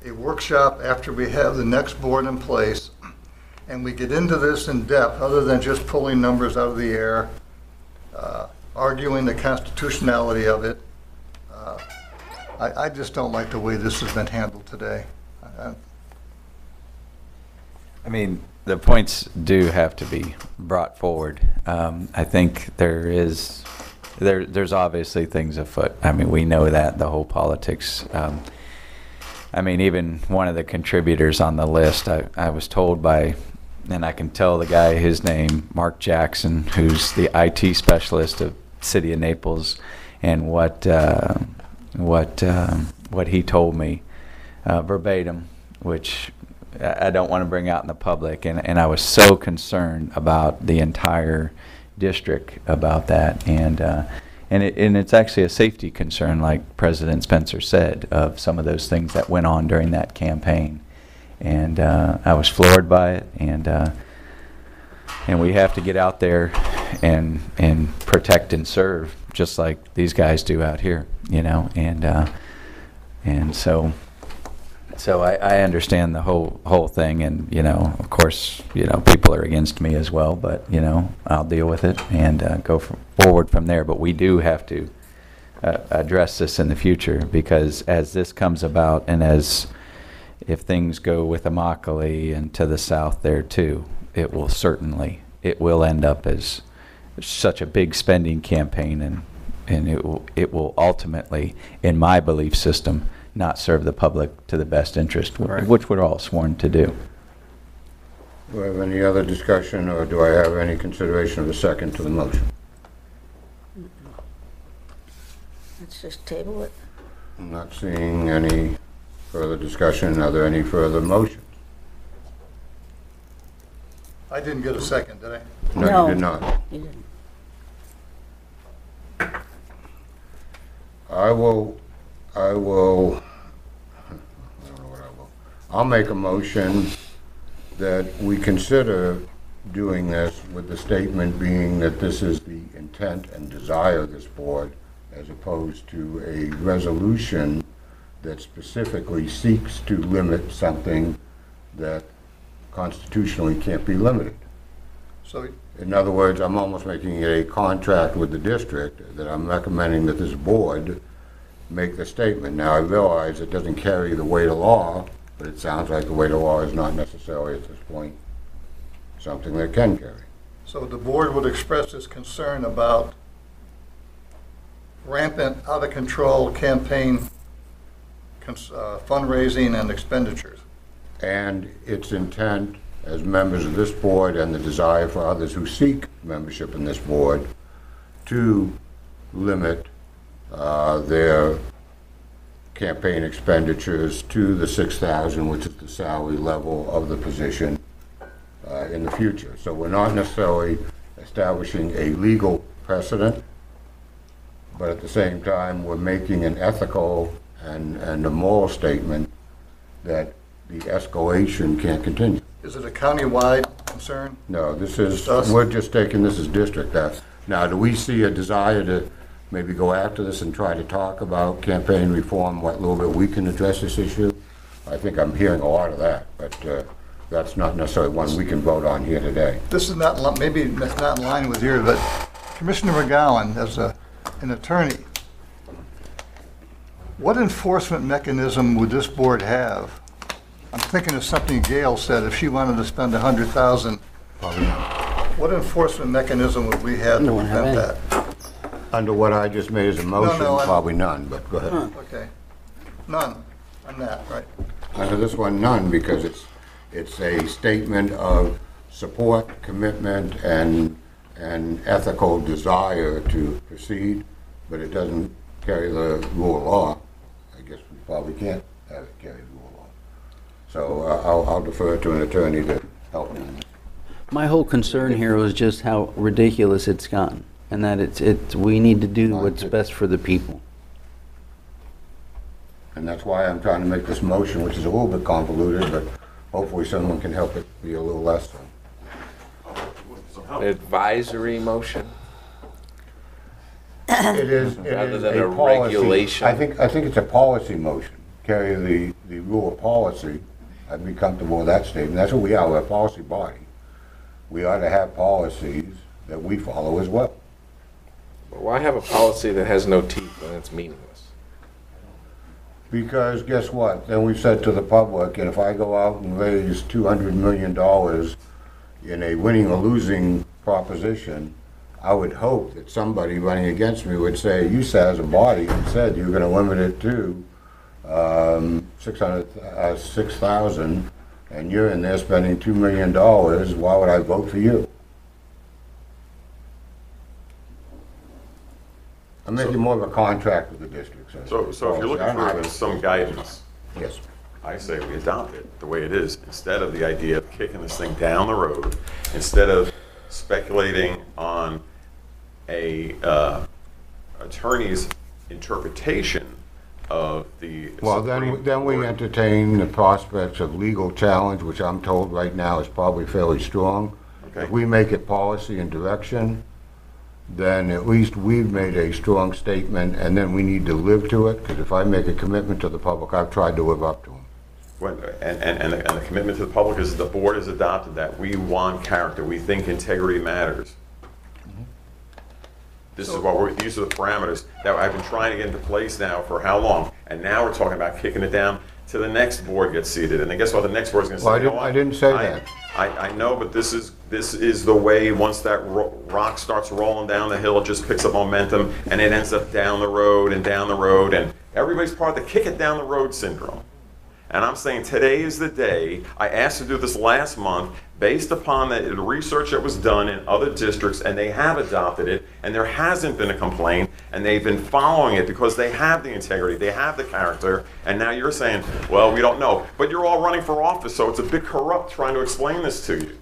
a workshop after we have the next board in place, and we get into this in depth, other than just pulling numbers out of the air, arguing the constitutionality of it. I just don't like the way this has been handled today. I mean, the points do have to be brought forward. I think there's obviously things afoot. I mean, we know that, the whole politics. I mean, even one of the contributors on the list, I was told by, and I can tell the guy his name, Mark Jackson, who's the IT specialist of City of Naples, and what he told me verbatim, which I don't want to bring out in the public, and I was so concerned about the entire district about that, and it's actually a safety concern, like President Spencer said, of some of those things that went on during that campaign, and I was floored by it, and we have to get out there and protect and serve, just like these guys do out here, you know, and so I understand the whole thing, and, you know, of course, you know, people are against me as well, but, you know, I'll deal with it and go forward from there. But we do have to address this in the future, because as this comes about, and if things go with Immokalee and to the south there too, it will end up as such a big spending campaign, and it will ultimately, in my belief system, not serve the public to the best interest, Right. which we're all sworn to do. Do I have any other discussion, or do I have any consideration of a second to the motion? Let's just table it. I'm not seeing any further discussion. Are there any further motions? I didn't get a second, did I? No, you did not. You didn't. I don't know what I will. I'll make a motion that we consider doing this, with the statement being that this is the intent and desire of this board, as opposed to a resolution that specifically seeks to limit something that constitutionally can't be limited. So, In other words, I'm almost making it a contract with the district that I'm recommending that this board make the statement. Now, I realize it doesn't carry the weight of law, but it sounds like the weight of law is not necessarily at this point something that can carry. so the board would express its concern about rampant, out-of-control campaign fundraising and expenditures. And its intent as members of this board, and the desire for others who seek membership in this board, to limit their campaign expenditures to the $6,000, which is the salary level of the position in the future. So we're not necessarily establishing a legal precedent, but at the same time, we're making an ethical and a moral statement that the escalation can't continue. Is it a countywide concern? No, this is, Us? we're just taking this as district. Now, do we see a desire to maybe go after this and try to talk about campaign reform, what little bit we can address this issue? I think I'm hearing a lot of that, but that's not necessarily one we can vote on here today. This is not, maybe it's not in line with yours, but Commissioner McGowan, as an attorney, what enforcement mechanism would this board have? I'm thinking of something Gail said, if she wanted to spend $100,000. What enforcement mechanism would we have to No one have prevent any. that? Under what I just made as a motion, No, probably none, but go ahead. Okay. None on that, right? Under this one, none, because it's a statement of support, commitment, and ethical desire to proceed, but it doesn't carry the rule of law. I guess we probably can't have it carry the rule of law. So I'll defer to an attorney to help me on this. My whole concern here was just how ridiculous it's gotten, and that we need to do what's best for the people. And that's why I'm trying to make this motion, which is a little bit convoluted, but hopefully someone can help it be a little less so. Advisory motion? It is Rather than a a policy. regulation? I think it's a policy motion. Carry the rule of policy. I'd be comfortable with that statement. That's what we are, we're a policy body. We ought to have policies that we follow as well. But why have a policy that has no teeth when it's meaningless? Because guess what? Then we've said to the public, and if I go out and raise $200 million in a winning or losing proposition, I would hope that somebody running against me would say, you said as a body, you said you're going to limit it to 6,000, and you're in there spending $2 million. Why would I vote for you? I'm making more of a contract with the district. So if you're looking for some guidance, Yes. I say we adopt it the way it is, instead of the idea of kicking this thing down the road, instead of speculating on a attorney's interpretation of the Well, Supreme then we Court. entertain the prospects of legal challenge, which I'm told right now is probably fairly strong. Okay. If we make it policy and direction, then at least we've made a strong statement, and then we need to live to it, because if I make a commitment to the public, I've tried to live up to them. And the commitment to the public is the board has adopted that. We want character. We think integrity matters. This is what these are the parameters that I've been trying to get into place now for how long? And now we're talking about kicking it down to the next board gets seated. And then guess what? The next board's going to say, Well, you know what? I didn't say that. I know, but this is the way, once that rock starts rolling down the hill, it just picks up momentum, and it ends up down the road, and everybody's part of the kick it down the road syndrome. And I'm saying today is the day. I asked to do this last month based upon the research that was done in other districts, and they have adopted it, and there hasn't been a complaint, and they've been following it because they have the integrity, they have the character, and now you're saying, well, we don't know. But you're all running for office, so it's a bit corrupt trying to explain this to you.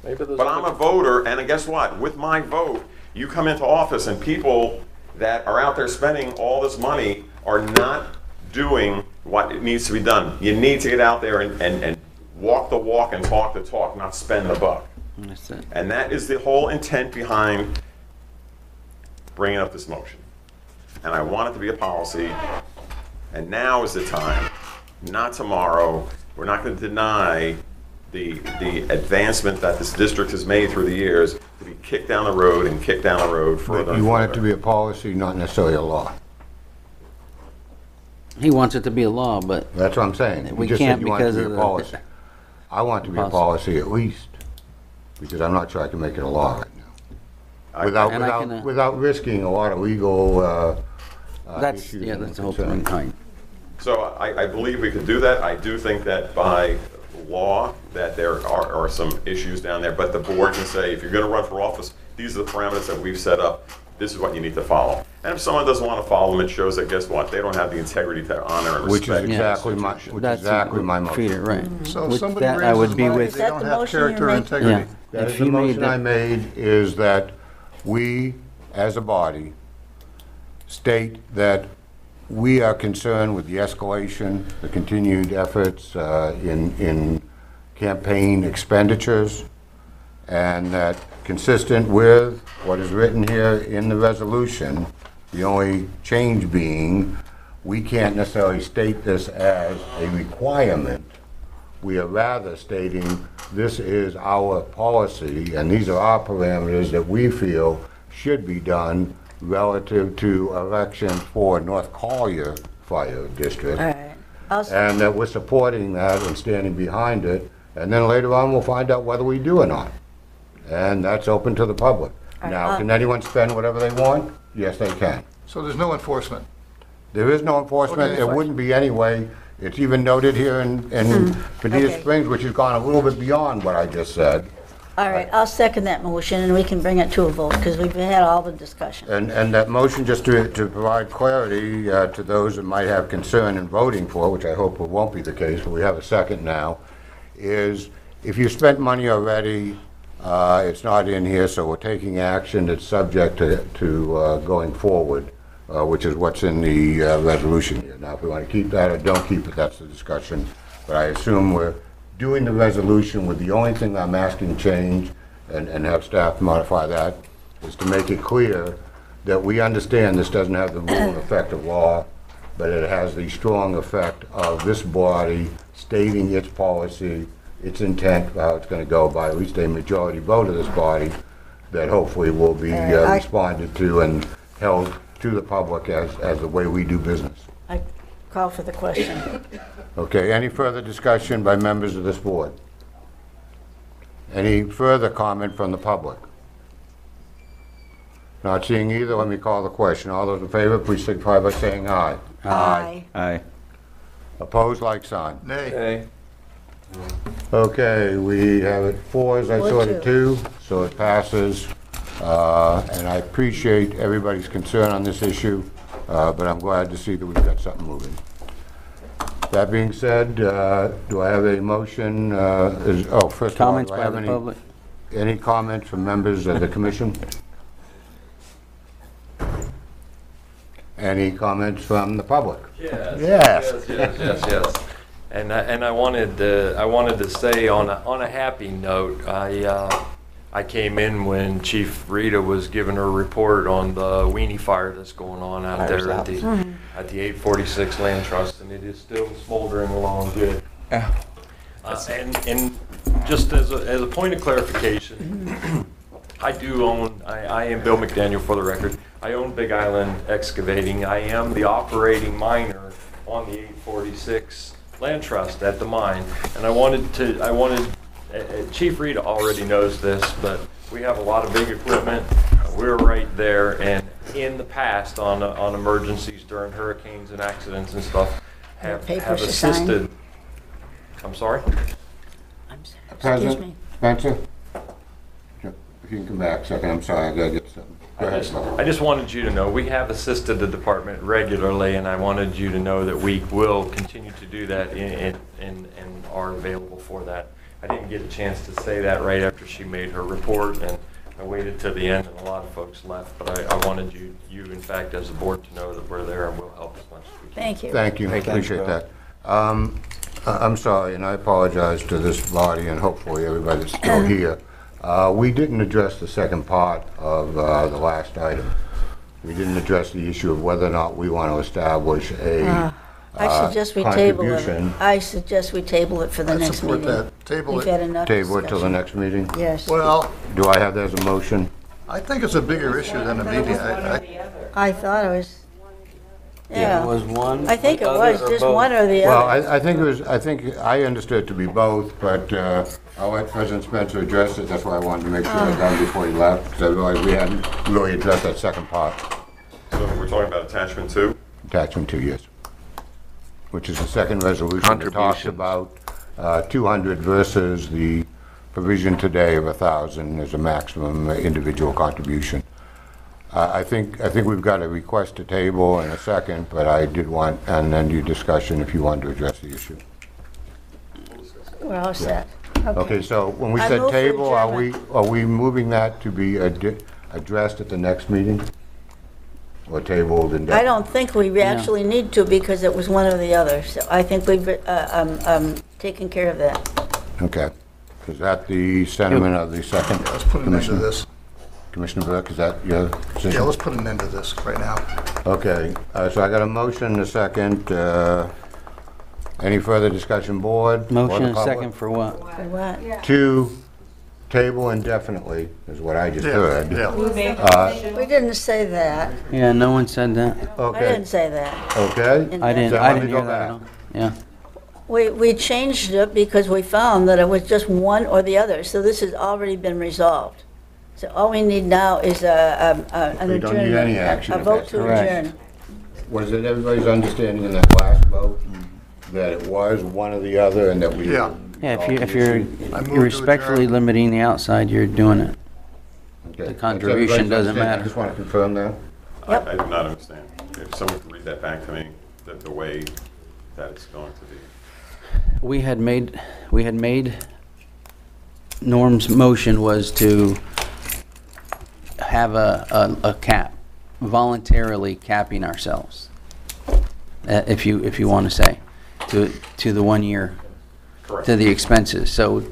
But I'm a voter, and guess what? With my vote, you come into office, and people that are out there spending all this money are not doing what it needs to be done. You need to get out there and walk the walk and talk the talk, not spend the buck. That's it. And that is the whole intent behind bringing up this motion. And I want it to be a policy, and now is the time, not tomorrow. We're not going to deny the advancement that this district has made through the years to be kicked down the road and kicked down the road further But and you want it to further. be a policy, not necessarily a law. He wants it to be a law, but That's what I'm saying. We You just can't said you want it because to be of a the- policy. I want it to be a policy at least, because I'm not sure I can make it a law right now. Without risking a lot of legal that's, issues. yeah, and that's the whole concerns. point. So I believe we could do that. I do think that by law that there are some issues down there, but the board can say, if you're going to run for office, these are the parameters that we've set up. This is what you need to follow. And if someone doesn't want to follow them, it shows that, guess what? They don't have the integrity to honor and Which is respect. exactly the my, institution. which is That's exactly my treat motion. it right. So if With somebody that, I would raises be money, with. they that don't the have motion you're character or making? integrity. Yeah. That If is the you made motion that- I made, is that we, as a body, state that we are concerned with the escalation, the continued efforts in campaign expenditures, and that consistent with what is written here in the resolution, the only change being, we can't necessarily state this as a requirement. We are rather stating this is our policy, and these are our parameters that we feel should be done relative to elections for North Collier Fire District. All right. And that we're supporting that and standing behind it, and then later on, we'll find out whether we do or not. And that's open to the public. Now, can anyone spend whatever they want? Yes, they can. So there's no enforcement. There is no enforcement, Okay. it wouldn't be anyway. It's even noted here in Bonita Okay. Springs, which has gone a little bit beyond what I just said. All right, I'll second that motion, and we can bring it to a vote, because we've had all the discussion. And that motion, just to provide clarity to those that might have concern in voting for, which I hope it won't be the case, but we have a second now, is if you spent money already, it's not in here, so we're taking action that's subject to going forward. which is what's in the resolution here. Now, if we want to keep that or don't keep it, that's the discussion. But I assume we're doing the resolution with the only thing I'm asking change, and have staff modify that, is to make it clear that we understand this doesn't have the rule and effect of law, but it has the strong effect of this body stating its policy, its intent, how it's going to go by at least a majority vote of this body, that hopefully will be responded to and held to the public as the way we do business. I call for the question. Okay, any further discussion by members of this board? Any further comment from the public? Not seeing either, let me call the question. All those in favor, please signify by saying aye. Aye. Aye. Opposed, like sign. Nay. Okay, we have it 4 as I saw it 2, so it passes. And I appreciate everybody's concern on this issue, but I'm glad to see that we've got something moving. That being said, do I have a motion? First of all, Comments do I by have the public? any comments from members of the commission? Any comments from the public? Yes. And I wanted to say on a happy note, I came in when Chief Rita was giving her report on the weenie fire that's going on out there at the 846 Land Trust, and it is still smoldering along good. And just as a point of clarification, I am Bill McDaniel for the record. I own Big Island Excavating. I am the operating miner on the 846 Land Trust at the mine, and Chief Rita already knows this, but we have a lot of big equipment. We're right there, and in the past on emergencies during hurricanes and accidents and stuff, have assisted. I'm sorry? Excuse me. Spencer? If you can come back a second, I'm sorry, I gotta get something. Go ahead. I just wanted you to know, we have assisted the department regularly, and I wanted you to know that we will continue to do that and are available for that. I didn't get a chance to say that right after she made her report, and I waited till the end, and a lot of folks left, but I wanted you, in fact, as a board, to know that we're there and we'll help as much as we can. Thank you. Thank you, appreciate that. I'm sorry, and I apologize to this body and hopefully everybody that's still here. We didn't address the second part of the last item. We didn't address the issue of whether or not we want to establish a I suggest we table it. contribution. I suggest we table it for the next support meeting. that. Table We've it. had enough Table it till the discussion. next meeting? Yes. Well, Do I have that as a motion? I think it's a bigger issue than a meeting. I thought it was, It yeah. was one. I think it the other, was or just both? one or the Well, other. I think I understood it to be both, but I'll let President Spencer address it. That's why I wanted to make sure I done before he left, because I realized we hadn't really addressed that second part. So we're talking about attachment 2? Attachment 2, yes. Which is the second resolution that talks Contributions. about 200 versus the provision today of 1,000 as a maximum individual contribution. I think we've got a request to table in a second, but I did want an end discussion if you wanted to address the issue. We're all set. Okay, so when we I said move for table, are adjournment. we moving that to be addressed at the next meeting? Or tabled indefinitely? I don't think we actually need to because it was one or the other. So I think we've taken care of that. Okay. Is that the sentiment of the second? Let's put an end to Commissioner? this. Commissioner Burke, is that your position? Yeah, let's put an end to this right now. Okay, so I got a motion and a second. Any further discussion, board? or the Motion and public? second for what? For what? To table indefinitely, is what I just heard. Yeah. We didn't say that. Yeah, no one said that. I Okay, didn't say that. okay. I didn't, Then I let me didn't go hear that at back. all. Yeah. We changed it because we found that it was just one or the other. So this has already been resolved. So all we need now is an We don't need any adjournment, action a if vote that's to correct. adjourn. Was it everybody's understanding in that last vote that it was one or the other and that we? Yeah. Yeah, if resolved the you're issue? I move to respectfully adjourn. limiting the outside, you're doing it. Okay. the contribution Everybody's doesn't understanding? matter. I just want to confirm that. Yep. I do not understand. If someone could read that back to me, the way that it's going to be. We had made, Norm's motion was to have a cap voluntarily capping ourselves, if you want to say, to the 1 year, Correct. to the expenses. So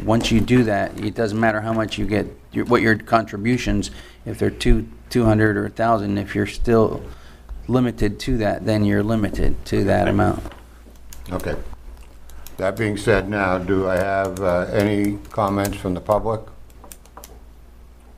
once you do that, it doesn't matter how much you get, what your contributions, if they're 200 or 1,000, if you're still limited to that, then you're limited to that amount. Okay. That being said, now, do I have any comments from the public?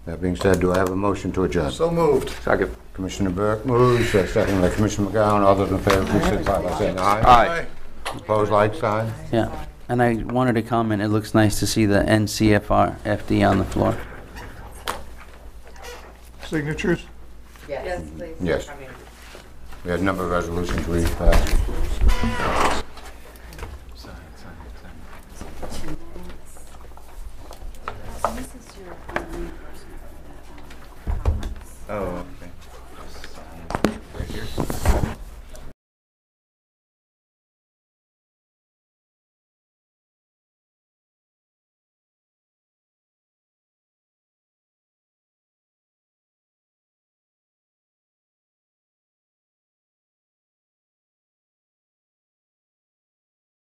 That being said, do I have a motion to adjourn? So moved. Second. Commissioner Burke moves, second by Commissioner McGowan. All those in favor, please signify by saying aye. Aye. Opposed, like sign? Yeah. And I wanted to comment, it looks nice to see the NCFR FD on the floor. Signatures? Yes, please. Yes. We had a number of resolutions we passed. This is your reimbursement for that conference. Oh, okay. Right here?